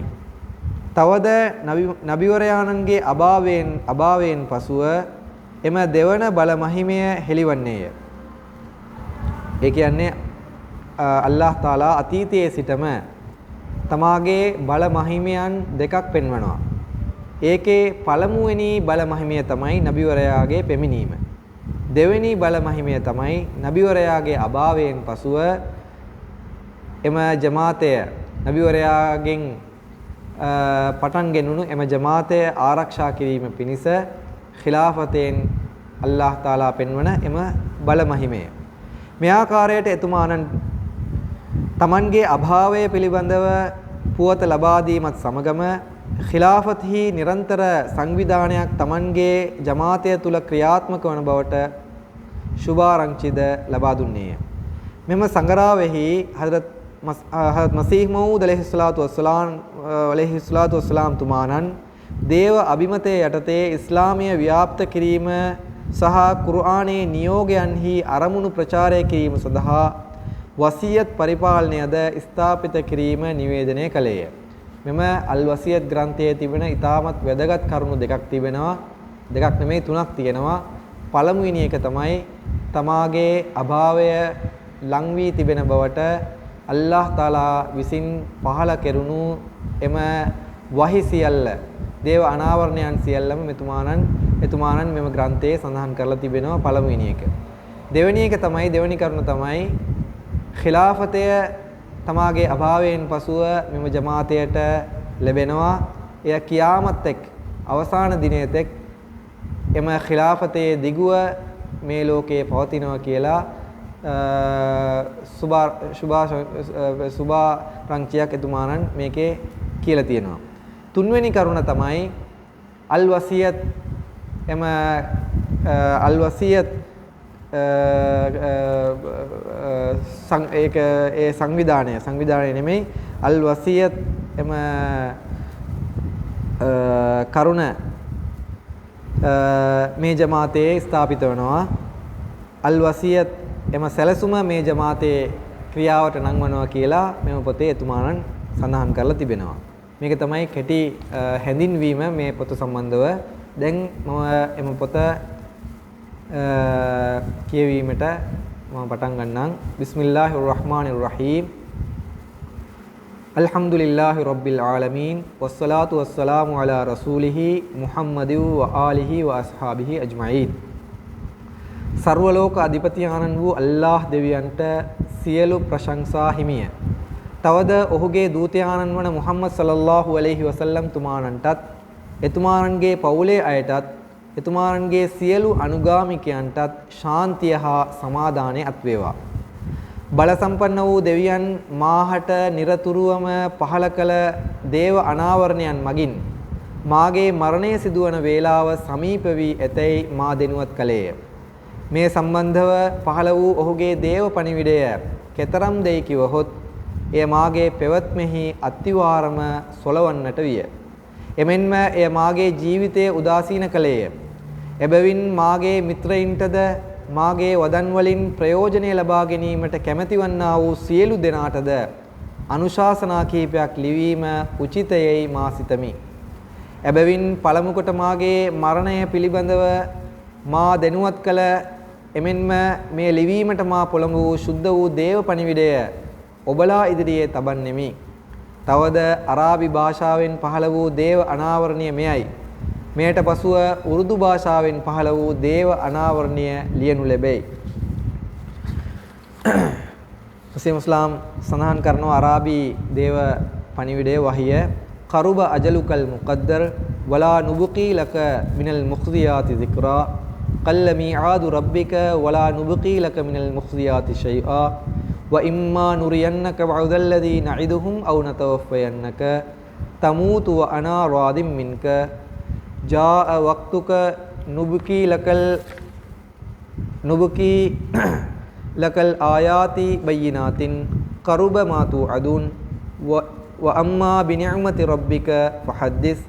තවද නබිවරයාණන්ගේ අභාවයෙන් පසුව එම දෙවන බල මහිමය හෙළිවන්නේය. ඒ කියන්නේ අල්ලාහ් තාලා අතීතයේ සිටම තමාගේ බල මහිමයන් දෙකක් පෙන්වනවා. ඒකේ පළමුවෙනි බල මහිමය තමයි නබිවරයාගේ පෙමිනීම. දෙවෙනි බල මහිමය තමයි නබිවරයාගේ අභාවයෙන් පසුව එම ජමාතය නබිවරයාගෙන් පටන් ගෙනුණු එම ජමාතය ආරක්ෂා කිරීම පිණිස ඛිලාෆතෙන් අල්ලාහ් තාලා පෙන්වන එම බල මහිමය. මේ ආකාරයට එතුමාණන් තමන්ගේ අභාවය පිළිබඳව පුවත ලබා දීමත් සමගම ඛිලාෆත්හි නිරන්තර සංවිධානයක් තමන්ගේ ජමාතය තුල ක්‍රියාත්මක වන බවට සුභාරංචිද ලබා දුන්නේය. මෙම සංගරාවෙහි හදරත් මසීහ් මවූද් අලයිහිස්සලාතු වස්සලාම් තුමාණන් දේව අභිමතයේ යටතේ ඉස්ලාමීය ව්‍යාප්ත කිරීම සහ කුර්ආනයේ නියෝගයන්හි අරමුණු ප්‍රචාරය කිරීම සඳහා වසියත් පරිපාලනයද ස්ථාපිත කිරීම නිවේදනය කළේය. මෙම අල් වසියත් ග්‍රන්ථයේ තිබෙන ඉතාමත් වැදගත් කරුණු දෙකක් තිබෙනවා. දෙකක් නෙමෙයි තුනක් තියෙනවා. පළමුවෙනි එක තමයි තමාගේ අභාවය ලං වී තිබෙන බවට අල්ලාහ් තාලා විසින් පහළ කෙරුණු එම වහී සියල්ල දේව අනාවරණයන් සියල්ලම එතුමාණන් මෙම ග්‍රන්ථයේ සඳහන් කරලා තිබෙනවා. පළමුවෙනි එක. දෙවෙනි එක තමයි දෙවෙනි කරුණ තමයි ඛිලාෆතය තමාගේ අභාවයෙන් පසුව මෙම ජමාතයට ලැබෙනවා. එය කියාමත් එක් අවසාන දිනයේ තෙක් එම ඛිලාෆතයේ දිගුව මේ ලෝකයේ පවතිනවා කියලා සුභා රංචියක් එතුමාණන් මේකේ කියලා තියෙනවා. තුන්වෙනි කරුණ තමයි අල් වසියත් එම අල් වසියත් ඒ සංවිධානය නෙමෙයි අල් වසියත් එම කරුණ මේ ජමාතයේ ස්ථාපිත වෙනවා. අල් වසියත් එම සැලසුම මේ ජමාතයේ ක්‍රියාවට නංවනවා කියලා මෙම පොතේ එතුමාණන් සඳහන් කරලා තිබෙනවා. මේක තමයි කෙටි හැඳින්වීම මේ පොත සම්බන්ධව. දැන් මම එම පොත කියවීමට මම පටන් ගන්නම්. බිස්මිල්ලාහිර් රහ්මානිර් රහීම්. අල්හම්දුලිල්ලාහි රබ්බිල් ආලමීන් වස්සලාතු වස්සලාමු අලා රසූලිහි මුහම්මදි ව ආලිහි ව අස්හාබිහි අජ්මഈන්. සර්වලෝක අධිපති ආනන් වූ අල්ලාහ් දෙවියන්ට සියලු ප්‍රශංසා හිමිය. තවද ඔහුගේ දූතයාණන් වන මුහම්මද් සල්ලල්ලාහු අලයිහි වසල්ලම් තුමාණන්ටත් එතුමාණන්ගේ පවුලේ අයටත් එතුමාණන්ගේ සියලු අනුගාමිකයන්ටත් ශාන්තිය හා සමාදානය අත්වේවා. බල සම්පන්න වූ දෙවියන් මාහට නිරතුරුවම පහළ කළ දේව අනාවරණයන් මගින් මාගේ මරණය සිදුවන වේලාව සමීප වී ඇතැයි මා දෙනුවත් කළේය. මේ සම්බන්ධව පහළ වූ ඔහුගේ දේව පණිවිඩය කෙතරම් දෙයි කිවහොත් එය මාගේ පැවැත්මෙහි අත්විවරම සොලවන්නට විය. එමෙන්ම එය මාගේ ජීවිතයේ උදාසීන කළේය. එබැවින් මාගේ මිත්‍රයින්ටද මාගේ වදන් වලින් ප්‍රයෝජනය ලබා ගැනීමට කැමැතිවන්නා වූ සියලු දෙනාටද අනුශාසනා කීපයක් ලිවීම උචිතයයි මා සිතමි. එබැවින් පළමු කොට මාගේ මරණය පිළිබඳව මා දැනුවත් කළ එමෙන්ම මේ ලිවීමට මා පොළඹ වූ සුද්ධ වූ දේව පණිවිඩය ඔබලා ඉදිරියේ තබන්නෙමි. තවද අරාබි භාෂාවෙන් පහළ වූ දේව අනාවරණය මෙයයි. මෙයට පසුව උර්දු භාෂාවෙන් පහළ වූ දේව අනාවරණය ලියනු ලැබේ. මුස්ලිම් සඳහන් කරනවා අරාබි දේව පණිවිඩය වහිය කරුබ අජලුකල් මුකද්දර් වලා නුබුකී ලක මිනල් මුඛ්දියාති zikra qalla mi'adu rabbika wala nubqi laka minal mukhziyati shay'a wa imma nuriyannaka ba'dal ladhi na'iduhum aw natawaffayannaka tamutu wa ana radin minka jaa waqtuka nubqi lakal ayati bayyinatin qaruba ma tu'adun wa amma bi ni'mati rabbika fahaddith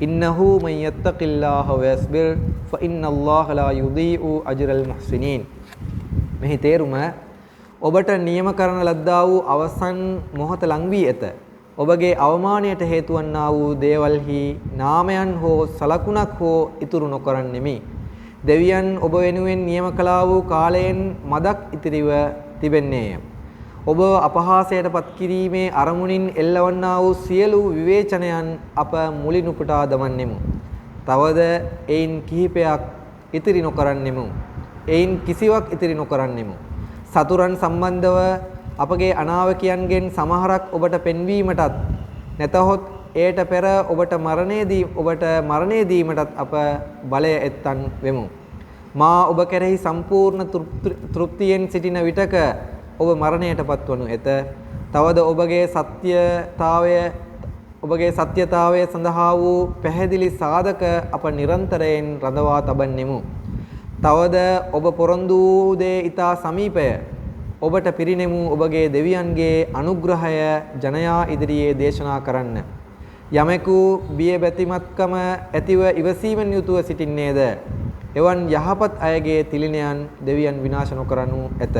innahu man yattaqillaha wa yasbir fa innallaha la yudhi'u ajral muhsinin. මෙහි තේරුම ඔබට නියම කරන ලද්දා වූ අවසන් මොහොත ලං වී ඇත. ඔබගේ අවමානයට හේතු වන්නා වූ දේවල්හි නාමයන් හෝ සලකුණක් හෝ ඉතුරු නොකරන්නෙමි. දෙවියන් ඔබ වෙනුවෙන් නියම කළා වූ කාලයෙන් මදක් ඉතිරිව තිබෙන්නේය. ඔබ අපහාසයට පත් කිරීමේ අරමුණින් එල්ලවන්නා වූ සියලු විවේචනයන් අප මුලින් උපුටා දමන්නෙමු. තවද එයින් කිහිපයක් ඉතිරි නොකරන්නෙමු. එයින් කිසිවක් ඉතිරි නොකරන්නෙමු. සතුරන් සම්බන්ධව අපගේ අනාවකයන්ගෙන් සමහරක් ඔබට පෙන්වීමටත් නැතහොත් එයට පෙර ඔබට මරණය දීමටත් අප බලය ඇත්තන් වෙමු. මා ඔබ කෙරෙහි සම්පූර්ණ තෘප්තියෙන් සිටින විටක ඔබ මරණයටපත් වනු ඇත. තවද ඔබගේ සත්‍යතාවය සඳහා වූ පැහැදිලි සාධක අප නිරන්තරයෙන් රඳවා තබන්නෙමු. තවද ඔබ පොරොන්දු වූ දේ ඊතා සමීපය ඔබට පිරිනෙමු ඔබගේ දෙවියන්ගේ අනුග්‍රහය ජනයා ඉදිරියේ දේශනා කරන්න. යමෙකු බිය බැතිමත්කම ඇතිව ඉවසීමෙන් යුතුව සිටින්නේද එවන් යහපත් අයගේ තිලිනයන් දෙවියන් විනාශ නොකරනු ඇත.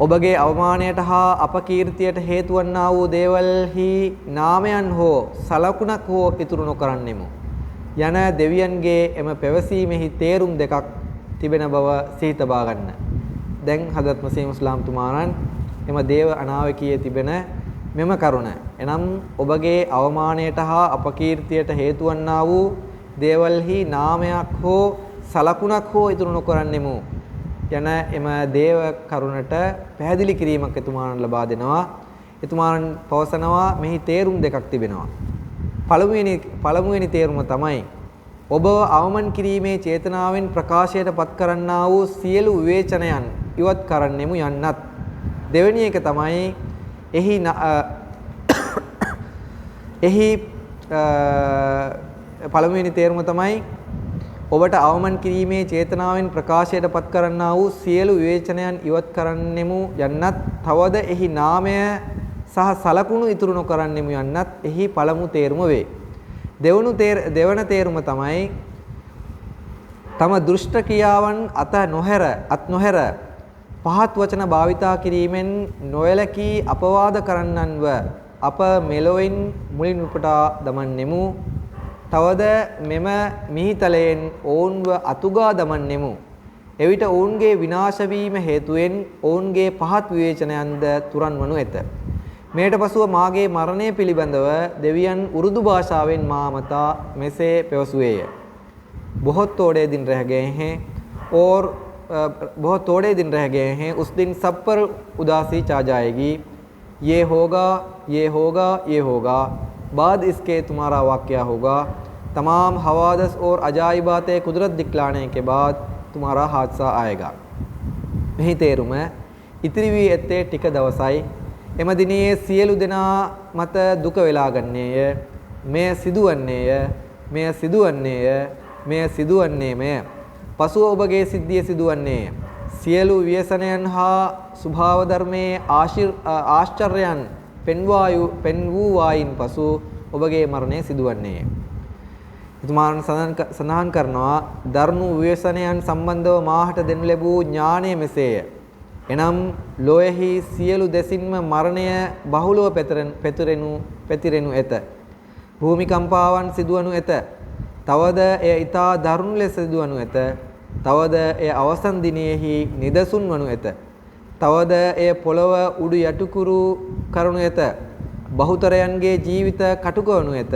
ඔබගේ අවමානයට හා අපකීර්තියට හේතු වන්නා වූ දේවල්හි නාමයන් හෝ සලකුණක් හෝ ඉතුරු නොකරන්නෙමු. යන දෙවියන්ගේ එම පැවසීමෙහි තේරුම් දෙකක් තිබෙන බව සිහි තබා ගන්න. දැන් හදරත් මසීහ් මුස්ලිම් තුමාණන් එම දේව අනාවකීයේ තිබෙන මෙම කරුණ එනම් ඔබගේ අවමානයට හා අපකීර්තියට හේතු වන්නා වූ දේවල්හි නාමයක් හෝ සලකුණක් හෝ ඉතුරු නොකරන්නෙමු යන එම දේව කරුණට පැහැදිලි කිරීමක් එතුමාණන් ලබා දෙනවා. එතුමාණන් පවසනවා මෙහි තේරුම් දෙකක් තිබෙනවා. පළමුවෙනි තේරුම තමයි ඔබ අවමන් කිරීමේ චේතනාවෙන් ප්‍රකාශයට පත් කරන්නා වූ සියලු විවේචනයන් ඉවත් කරන්නෙමු යන්නත්. දෙවෙනි එක තමයි පළමුවෙනි තේරුම තමයි ඔබට අවමන් කිරීමේ චේතනාවෙන් ප්‍රකාශයට පත් කරන්නා වූ සියලු විවේචනයන් ඉවත් කරන්නෙමු යන්නත්. තවද එහි නාමය සහ සලකුණු ඉතුරු නොකරන්නෙමු යන්නත් එහි පළමු තේරුම වේ. දෙවන තේරුම තමයි තම දෘෂ්ට ක්‍රියාවන් අත් නොහැර පහත් වචන භාවිතා කිරීමෙන් නොයලකී අපවාද කරන්නන්ව අප මෙලොවින් මුලින් උපුටා දමන්නෙමු. තවද මෙම මිහිතලයෙන් ඔවුන්ව අතුගා දමන්නෙමු. එවිට ඔවුන්ගේ විනාශ වීම හේතුවෙන් ඔවුන්ගේ පහත් විවේචනයන්ද තුරන් වනු ඇත. මෙයට පසුව මාගේ මරණය පිළිබඳව දෙවියන් උර්දු भाषाවෙන් මා මතා මෙසේ පැවසුවේය. बहुत थोड़े दिन रह गए हैं उस दिन सब पर उदासी छा जाएगी. ये होगा बाद इसके तुम्हारा वाक़या होगा. तमाम हवादस और अजाइबातें कुदरत दिखलाने के बाद तुम्हारा हादसा आएगा. මෙහි තේරුම ඉතිරි වී ඇත්තේ ටික දවසයි. එම දිනේ සියලු දෙනා මත දුක වෙලා ගන්නේය. මෙය සිදුවන්නේමය. පසුව ඔබගේ සිද්ධිය සිදුවන්නේය. සියලු ව්‍යසනයන් හා ස්වභාව ධර්මයේ ආශ්චර්යයන් පෙන්වූ වායින් පසු ඔබගේ මරණය සිදුවන්නේය. ඉතුමාන් සඳහන් කරනවා ධර්ම ව්‍යසනයන් සම්බන්ධව මාහට දෙනු ලැබූ ඥානය මෙසේය. එනම් ලෝයෙහි සියලු දෙසින්ම මරණය බහුලව පැතිරෙනු ඇත. භූමිකම්පාවන් සිදුවනු ඇත. තවද එය ඊතා දරුණු ලෙස සිදුවනු ඇත. තවද එය අවසන් දිනෙහි නිදසුන් වනු ඇත. තවද එය පොළව උඩු යටිකුරු කරනු ඇත. බහුතරයන්ගේ ජීවිත කටුක වනු ඇත.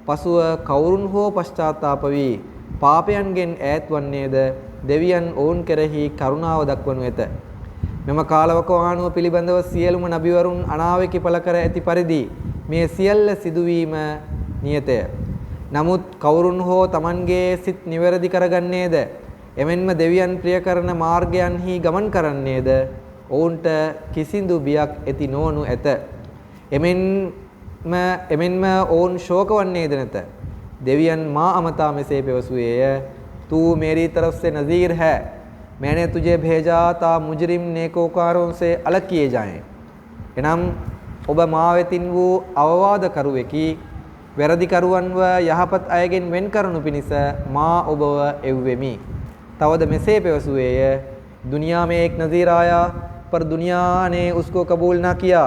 පසුව කවුරුන් හෝ පශ්චාත්තාප වී පාපයන්ගෙන් ඈත් වන්නේද දෙවියන් ඔවුන් කෙරෙහි කරුණාව දක්වනු ඇත. මෙම කාලවකවානුව පිළිබඳව සියලුම නබිවරුන් අනාවැකි පළ කර ඇති පරිදි මේ සියල්ල සිදුවීම නියතය. නමුත් කවුරුන් හෝ Tamanගේ සිත් නිවැරදි කරගන්නේද එමෙන්ම දෙවියන් ප්‍රිය කරන මාර්ගයන්හි ගමන් කරන්නේද ඔවුන්ට කිසිදු බියක් ඇති නොවනු ඇත. එමෙන්ම ඔවුන් ශෝක වන්නේද නැත. देवियन माँ अमता में से पेवसुए तू मेरी तरफ से नज़ीर है, मैंने तुझे भेजा ता मुजरिम नेकोकारों से अलग किए जाएं. එනම් ඔබ මා වෙතින් වූ අවවාද කරුවෙකි, වැරදි කරුවන්ව යහපත් අයගෙන් වෙන් කරනු පිණිස මා ඔබව එව්වෙමි. तवद මෙසේ पेवसुए दुनिया में एक नज़ीर आया पर दुनिया ने उसको कबूल ना किया,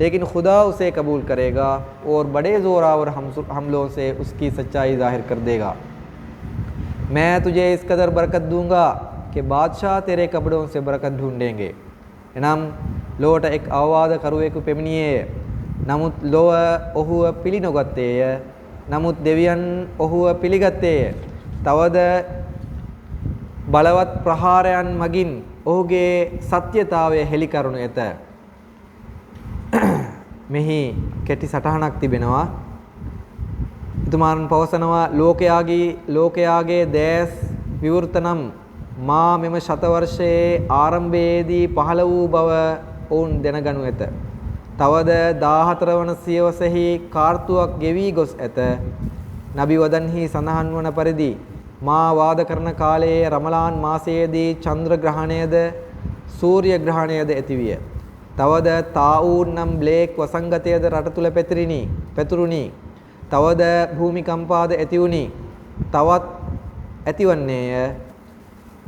लेकिन खुदा उसे कबूल करेगा और बड़े ज़ोरावर हमलों से उसकी सच्चाई ज़ाहिर कर देगा. मैं तुझे इस कदर बरकत दूंगा कि बादशाह तेरे कपड़ों से बरकत ढूंढेंगे. එනම් ලොවට එක් අවවාද කරුවෙකු පෙමිණියේය. නමුත් ලොව ඔහුව පිළි නොගත්තේය. නමුත් දෙවියන් ඔහුව පිළිගත්තේය. තවද බලවත් ප්‍රහාරයන් මගින් ඔහුගේ සත්‍යතාවය හෙළි කරනු ඇත. මෙහි කෙටි සටහනක් තිබෙනවා. ඉතුමාන් පවසනවා ලෝකයාගේ දැස් විවෘත නම් මා මෙම ශතවර්ෂයේ ආරම්භයේදී පහළ වූ බව ඔවුන් දැනගනු ඇත. තවද 14 වන සියවසෙහි කාර්තුවක් ගෙවී ගොස් ඇත. නබි වදන්හි සඳහන් වන පරිදි මා වාද කරන කාලයේ රමලාන් මාසයේදී චන්ද්‍ර ග්‍රහණයද සූර්ය ග්‍රහණයද ඇතිවිය. තවද තාඌන් නම් බ්ලේක් වසංගතයද රට තුල පැතුරුණි. තවද භූමිකම්පාද ඇතිවුණි. තවත් ඇතිවන්නේය.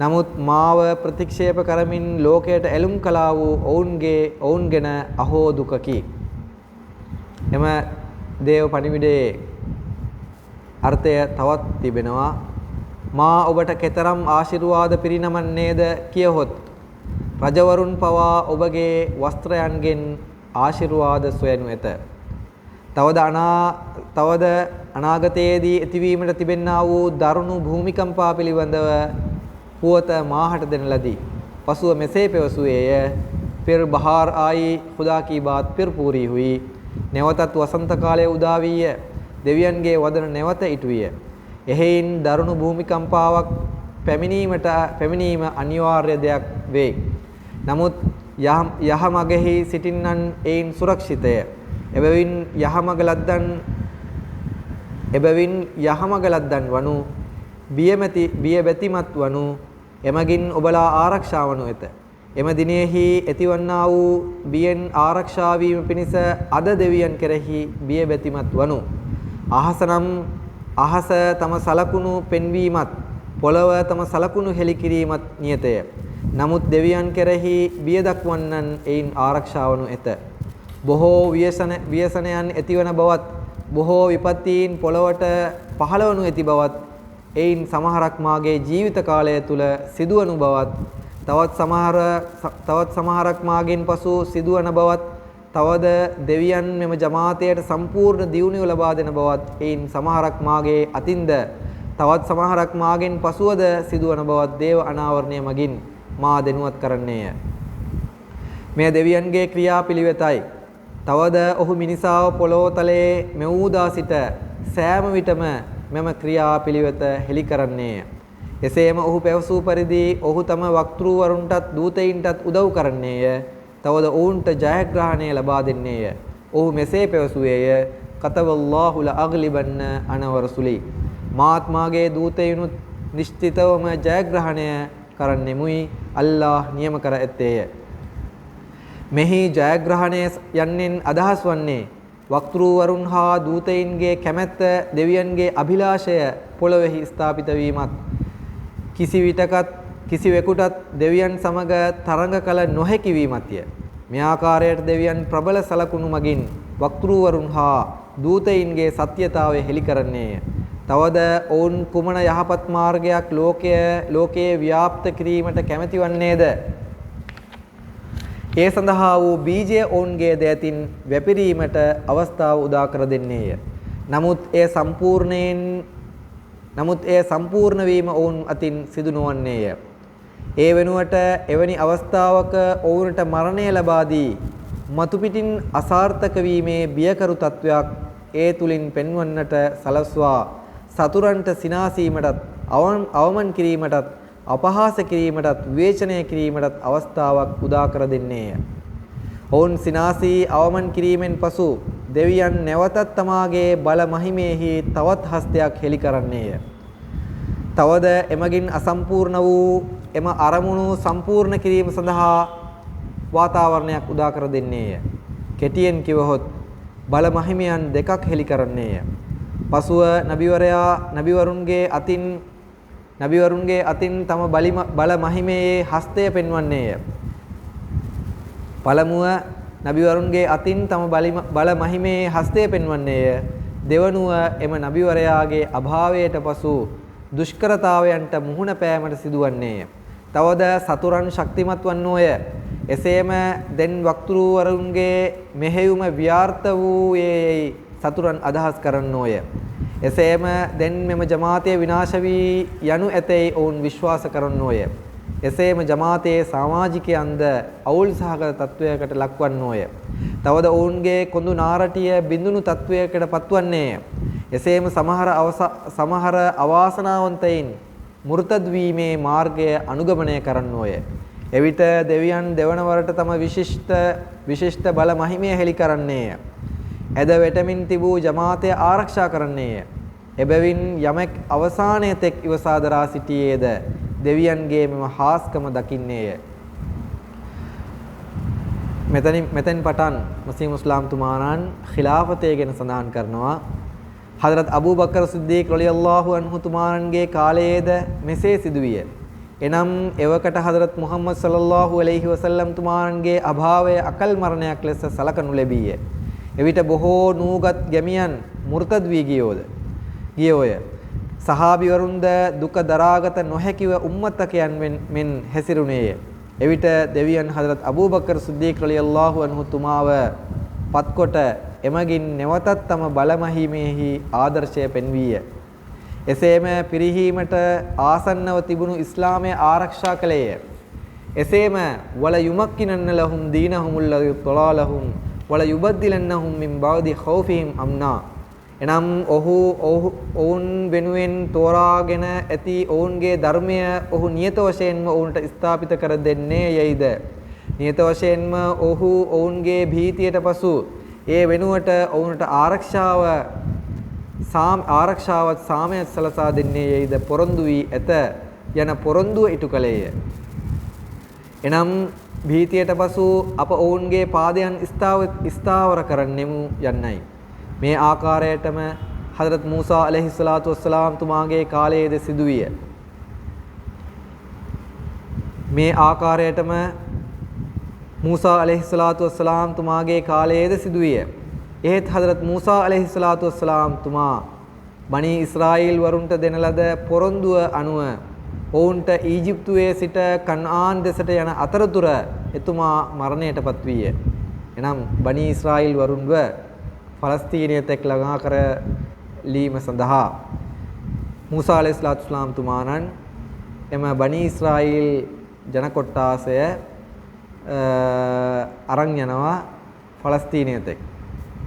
නමුත් මාව ප්‍රතික්ෂේප කරමින් ලෝකයට ඇලුම් කළා වූ ඔවුන්ගෙන අහෝ දුකකි. එම දේව පණිවිඩයේ අර්ථය තවත් තිබෙනවා. මා ඔබට කෙතරම් ආශිර්වාද පිරිනමන්නේද කියහොත් රජවරුන් පවා ඔබගේ වස්ත්‍රයන්ගෙන් ආශිර්වාද සොයනු ඇත. තවද අනාගතයේදී ඇතිවීමට තිබෙන්නා වූ දරුණු භූමිකම්පා පිළිබඳව पुवत माहट देने लदी. पशु में से पेवसुए फिर बहार आई, खुदा की बात फिर पूरी हुई. नेवतत वसंत काले उदावीय देवियनगे वदन नेवत इटुविय. එහෙයින් දරුණු භූමිකම්පාවක් පැමිණීම අනිවාර්ය දෙයක් වේ. නමුත් යහමගෙහි සිටින්නන් ඒන් සුරක්ෂිතය. එබැවින් යහමග ලද්දන් වනු බියබැතිමත් වනු එමගින් ඔබලා ආරක්ෂා වනු ඇත. එම දිනෙහි ඇතිවන්නා වූ බියෙන් ආරක්ෂා වීම පිණිස අද දෙවියන් කෙරෙහි බියබැතිමත් වනු. අහස තම සලකුණු පෙන්වීමත් පොළව තම සලකුණු හෙළි කිරීමත් නියතය. නමුත් දෙවියන් කෙරෙහි බිය දක්වන්නන් එයින් ආරක්ෂා වනු ඇත. බොහෝ ව්‍යසනයන් ඇතිවන බවත් බොහෝ විපත්තීන් පොළවට පහළවනු ඇති බවත් එයින් සමහරක් මාගේ ජීවිත කාලය තුල සිදුවනු බවත් තවත් සමහරක් මාගෙන් පසු සිදුවන බවත් තවද දෙවියන් මෙම ජමාතයට සම්පූර්ණ දියුණුව ලබා දෙන බවත් එයින් සමහරක් මාගේ අතින්ද තවත් සමහරක් මාගෙන් පසුවද සිදුවන බවත් දේව අනාවරණය මගින් මා දෙනුවත් කරන්නේය. මේ දෙවියන්ගේ ක්‍රියාපිළිවෙතයි. තවද ඔහු මිනිසාව පොළොව තලයේ මෙවූදා සිට සෑම විටම මෙම ක්‍රියාපිළිවෙත හෙළි කරන්නේය. එසේම ඔහු පැවසූ පරිදි ඔහු තම වක්තෘවරුන්ටත් දූතයින්ටත් උදව් කරන්නේය. තවද ඔවුන්ට ජයග්‍රහණය ලබා දෙන්නේය. ඔහු මෙසේ පැවසුවේය කතවල්ලාහු ලඅග්ලිබන්න අන වරසුලි. මාත් මාගේ දූතයිනුත් නිශ්චිතවම ජයග්‍රහණය කරන්නෙමුයි. අල්ලාහ් නියම කර ඇත්තේය. මෙහි ජයග්‍රහණය යන්නෙන් අදහස් වන්නේ වක්තෘවරුන් හා දූතයින්ගේ කැමැත්ත දෙවියන්ගේ අභිලාෂය පොළොවෙහි ස්ථාපිත වීමත් කිසිවිටකත් කිසිවෙකුටත් දෙවියන් සමග තරඟ කළ නොහැකි වීමත්ය. මේ ආකාරයට දෙවියන් ප්‍රබල සලකුණු මගින් වක්තෘවරුන් හා දූතයින්ගේ සත්‍යතාවය හෙළි කරන්නේය. තවද ඔවුන් කුමන යහපත් මාර්ගයක් ලෝකයේ ව්‍යාප්ත කිරීමට කැමැති වන්නේද? ඒ සඳහා වූ බීජය ඔවුන්ගේ දෑතින් වැපිරීමට අවස්ථාව උදා කර දෙන්නේය. නමුත් එය සම්පූර්ණ වීම ඔවුන් අතින් සිදු නොවන්නේය. ඒ වෙනුවට එවැනි අවස්ථාවක ඔවුන්ට මරණය ලබා දී මතු පිටින් අසාර්ථක වීමේ බියකරු තත්වයක් ඒ තුලින් පෙන්වන්නට සලස්වා සතුරන්ට සිනාසීමටත් අවමන් කිරීමටත් අපහාස කිරීමටත් විවේචනය කිරීමටත් අවස්ථාවක් උදා කර දෙන්නේය. ඔවුන් සිනාසී අවමන් කිරීමෙන් පසු දෙවියන් නැවතත් තමාගේ බල මහිමේහි තවත් හස්තයක් හෙළි කරන්නේය. තවද එමගින් අසම්පූර්ණ වූ එම අරමුණු සම්පූර්ණ කිරීම සඳහා වාතාවරණයක් උදා කර දෙන්නේය. කෙටියෙන් කිවහොත් බල මහිමයන් දෙකක් හෙළි කරන්නේය. පසුව නබිවරුන්ගේ අතින් තම බල මහිමේ හස්තය පෙන්වන්නේය. පළමුව නබිවරුන්ගේ අතින් තම බල මහිමේ හස්තය පෙන්වන්නේය. දෙවනුව එම නබිවරයාගේ අභාවයට පසු දුෂ්කරතාවයන්ට මුහුණ පෑමට සිදුවන්නේය. තවද සතුරන් ශක්තිමත් වන්නෝය. එසේම දැන් වක්තෘවරුන්ගේ මෙහෙයුම ව්‍යාර්ථ වූයේ සතුරන් අදහස් කරන්නෝය. එසේම දැන් මෙම ජමාතය විනාශ වී යනු ඇතැයි ඔවුන් විශ්වාස කරන්නෝය. එසේම ජමාතයේ සමාජිකයන්ද අවුල් සහගත තත්වයකට ලක්වන්නෝය. තවද ඔවුන්ගේ කොඳු නාරටිය බිඳුණු තත්වයකට පත්වන්නේය. එසේම සමහර අවාසනාවන්තයින් මුර්තද් වීමේ මාර්ගය අනුගමනය කරන්නෝය. එවිට දෙවියන් දෙවනවරට තම විශිෂ්ට බල මහිමය හෙළි කරන්නේය. ඇද වැටමින් තිබූ ජමාතය ආරක්ෂා කරන්නේය. එබැවින් යමෙක් අවසානයේ තෙක් ඉවසා දරා සිටියේද දෙවියන්ගේ මෙම හාස්කම දකින්නේය. මෙතෙන් පටන් මුස්ලිම් ඉස්ලාම්තුමාණන් ඛිලාෆතය ගැන සඳහන් කරනවා. හදරත් අබූ බකර් සිද්දීක් රලියල්ලාහු අන්හු තුමාණන්ගේ කාලයේද මෙසේ සිදුවිය. එනම් එවකට හදරත් මුහම්මද් සල්ලල්ලාහු අලයිහි වසල්ලම් තුමාණන්ගේ අභාවය අකල් මරණයක් ලෙස සලකනු ලැබීය. එවිට බොහෝ නූගත් ගැමියන් මුර්තද් වී ගියෝය. සහාබිවරුන්ද දුක දරාගත නොහැකිව උම්මතකයන් මෙන් හැසිරුණේය. එවිට දෙවියන් හදරත් අබූ බකර් සිද්දීක් රලියල්ලාහු අන්හු තුමාව පත්කොට එමගින් නැවතත් තම බලමහිමෙහි ආදර්ශය පෙන්වීය. එසේම පිරිහීමට ආසන්නව තිබුණු ඉස්ලාමය ආරක්ෂා කළේය. එසේම වල යුමක්කිනන්න ලහුම් දීනහුම් අල්ලදි තලාලහුම් වල යුබද්දිලන්නහුම් මින් බාදි ඛෞෆිහිම් අම්නා. එනම් ඔවුන් වෙනුවෙන් තෝරාගෙන ඇති ඔවුන්ගේ ධර්මය ඔහු නියත වශයෙන්ම ඔවුන්ට ස්ථාපිත කර දෙන්නේ යයිද. නියත වශයෙන්ම ඔහු ඔවුන්ගේ භීතියට පසු ඒ වෙනුවට ඔවුන්ට ආරක්ෂාවත් සාමයත් සලසා දෙන්නේ යයිද පොරොන්දු වී ඇත යන පොරොන්දුව ඉටු කළේය. එනම් භීතියට පසු අප ඔවුන්ගේ පාදයන් ස්ථාවර කරන්නෙමු යන්නයි. මේ ආකාරයටම හදරත් මූසා අලයිහිස්සලාතු වස්සලාම් තුමාගේ කාලයේද සිදුවිය. මේ ආකාරයටම මූසා අලයිහිස්සලාතු වස්සලාම් තුමාගේ කාලයේද සිදුවිය. එහෙත් හදරත් මූසා අලයිහිස්සලාතු වස්සලාම් තුමා බනි ඉස්රායිල් වරුන්ට දෙන ලද පොරොන්දුව අනුව ඔවුන්ට ඊජිප්තුවේ සිට කන්ආන් දෙසට යන අතරතුර එතුමා මරණයටපත් වීය. එනම් බනි ඉස්රායිල් වරුන්ව ෆලස්තීනයට එක් ළඟා කර ලීම සඳහා මූසා අලයිහිස්සලාතු වස්සලාම් තුමාණන් එම බනි ඉස්රායිල් ජන කොට්ටාසය අරන් යනවා ෆලස්තීනයට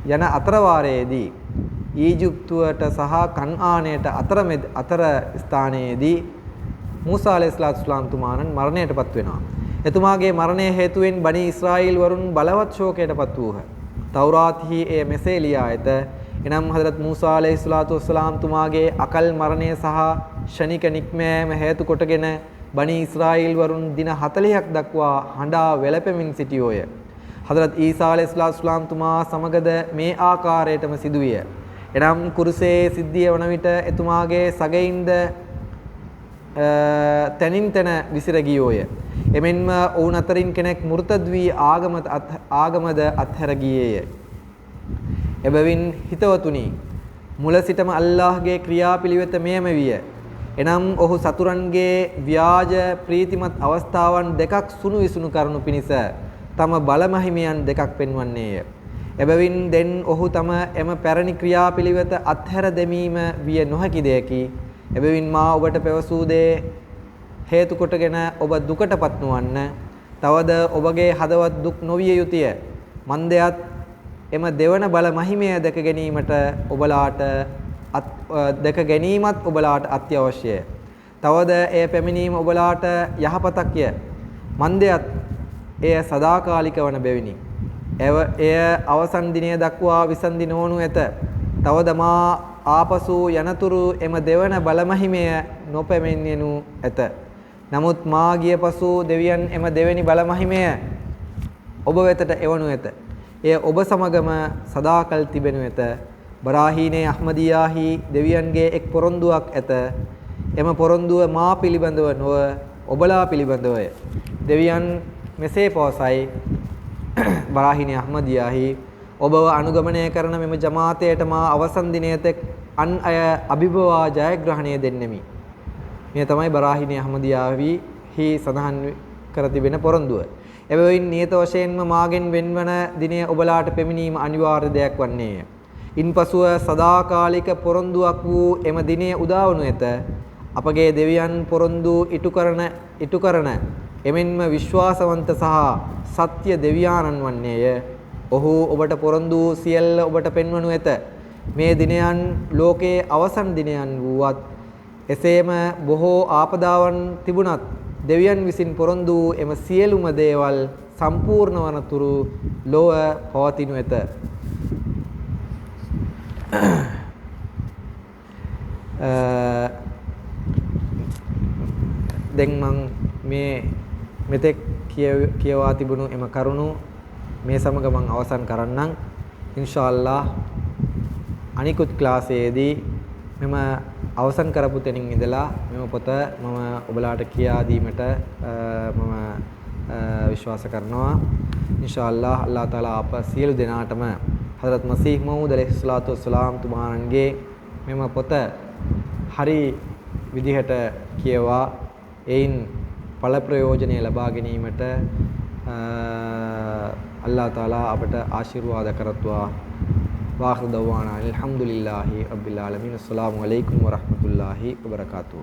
යන අතරවාරයේදී ඊජිප්තුවට සහ කන්ආනයට අතර ස්ථානයේදී මූසා අලයිහිස්සලාතු වස්සලාම් තුමාණන් මරණයටපත් වෙනවා. එතුමාගේ මරණය හේතුවෙන් බනි ඉස්රායිල් වරුන් බලවත් ශෝකයටපත් වූහ. තවරාත්හි එය මෙසේ ලියා ඇත. එනම් හදරත් මූසා අලයිහිස්සලාතු වස්සලාම් තුමාගේ අකල් මරණය සහ ෂණික නික්මෑම හේතු කොටගෙන බනි ඉස්රායිල් වරුන් දින 40ක් දක්වා හඬා වැළපෙමින් සිටියෝය. හදරත් ඊසා අලයිහිස්ලාම් තුමා සමගද මේ ආකාරයටම සිදුවිය. එනම් කුරුසේ සිද්ධිය වන විට එතුමාගේ සගයින්ද තනින් තන විසිර ගියෝය. එමෙන්ම ඔවුන් අතරින් කෙනෙක් මුර්තද් වී ආගමද අත්හැර ගියේය. එබැවින් හිතවතුනි, මුල සිටම අල්ලාහ්ගේ ක්‍රියාපිළිවෙත මෙයම විය. එනම් ඔහු සතුරන්ගේ ව්‍යාජ ප්‍රීතිමත් අවස්ථාවන් දෙකක් සුණු විසුණු කරනු පිණිස තම බලමහිමයන් දෙකක් පෙන්වන්නේය. එබැවින් දැන් ඔහු තම එම පැරණි ක්‍රියාපිළිවෙත අත්හැර දැමීම විය නොහැකි දෙයකි. එබැවින් මා ඔබට පැවසූ දේ හේතු කොටගෙන ඔබ දුකටපත් නොවන්න. තවද ඔබගේ හදවත් දුක් නොවිය යුතුය. මන්දයත් එම දෙවන බල මහිමය දැක ගැනීමට ඔබලාට අත්‍යවශ්‍යය. තවද එය පැමිණීම ඔබලාට යහපතක්ය. මන්දයත් එය සදාකාලික වන බැවිනි. එය අවසන් දිනය දක්වා විසන්දි නොවනු ඇත. තවද මා ආපසු යනතුරු එම දෙවන බලමහිමය නොපැමිණෙනු ඇත. නමුත් මා ගිය පසු දෙවියන් එම දෙවෙනි බලමහිමය ඔබ වෙතට එවනු ඇත. එය ඔබ සමගම සදාකල් තිබෙනු ඇත. බරාහීනේ අහ්මදියාහි දෙවියන්ගේ එක් පොරොන්දුවක් ඇත. එම පොරොන්දුව මා පිළිබඳව නොව ඔබලා පිළිබඳවය. දෙවියන් මෙසේ පවසයි. බරාහීනේ අහ්මදියාහි ඔබව අනුගමනය කරන මෙම ජමාතයට මා අවසන් දිනයතෙක් අන් අය අභිභවා ජයග්‍රහණය දෙන්නෙමි. මේ තමයි බරාහීනේ අහ්මදියාහි සඳහන් කර තිබෙන පොරොන්දුව. එබැවින් නියත වශයෙන්ම මාගෙන් වෙන්වන දිනය ඔබලාට පැමිණීම අනිවාර්ය දෙයක් වන්නේය. ඉන්පසුව සදාකාලික පොරොන්දුවක් වූ එම දිනය උදා වනු ඇත. අපගේ දෙවියන් පොරොන්දු ඉටු කරන එමෙන්ම විශ්වාසවන්ත සහ සත්‍ය දෙවියාණන් වන්නේය. ඔහු ඔබට පොරොන්දු සියල්ල ඔබට පෙන්වනු ඇත. මේ දිනයන් ලෝකයේ අවසන් දිනයන් වූවත් එසේම බොහෝ ආපදාවන් තිබුණත් දෙවියන් විසින් පොරොන්දු එම සියලුම දේවල් සම්පූර්ණ වන තුරු ලොව පවතිනු ඇත. දැන් මම මේ මෙතෙක් කියවා තිබුණු එම කරුණු මේ සමග මම අවසන් කරන්නම්. ඉන්ෂාඅල්ලාහ් අනිකුත් ක්ලාසයේදී මෙම අවසන් කරපු තැනින් ඉඳලා මෙම පොත මම ඔබලාට කියා දීමට මම විශ්වාස කරනවා. ඉන්ෂාඅල්ලාහ් අල්ලාහ් තාලා අප සියලු දෙනාටම හදරත් මසීහ් මවූද් අලයිහිස්සලාතු වස්සලාම් තුමාණන්ගේ මෙම පොත හරි විදිහට කියවා එයින් ඵල ප්‍රයෝජනය ලබා ගැනීමට අල්ලාහ් තාලා අපට ආශිර්වාද කරත්වා. واخر دعوانا الحمد لله رب العالمين السلام عليكم ورحمة الله وبركاته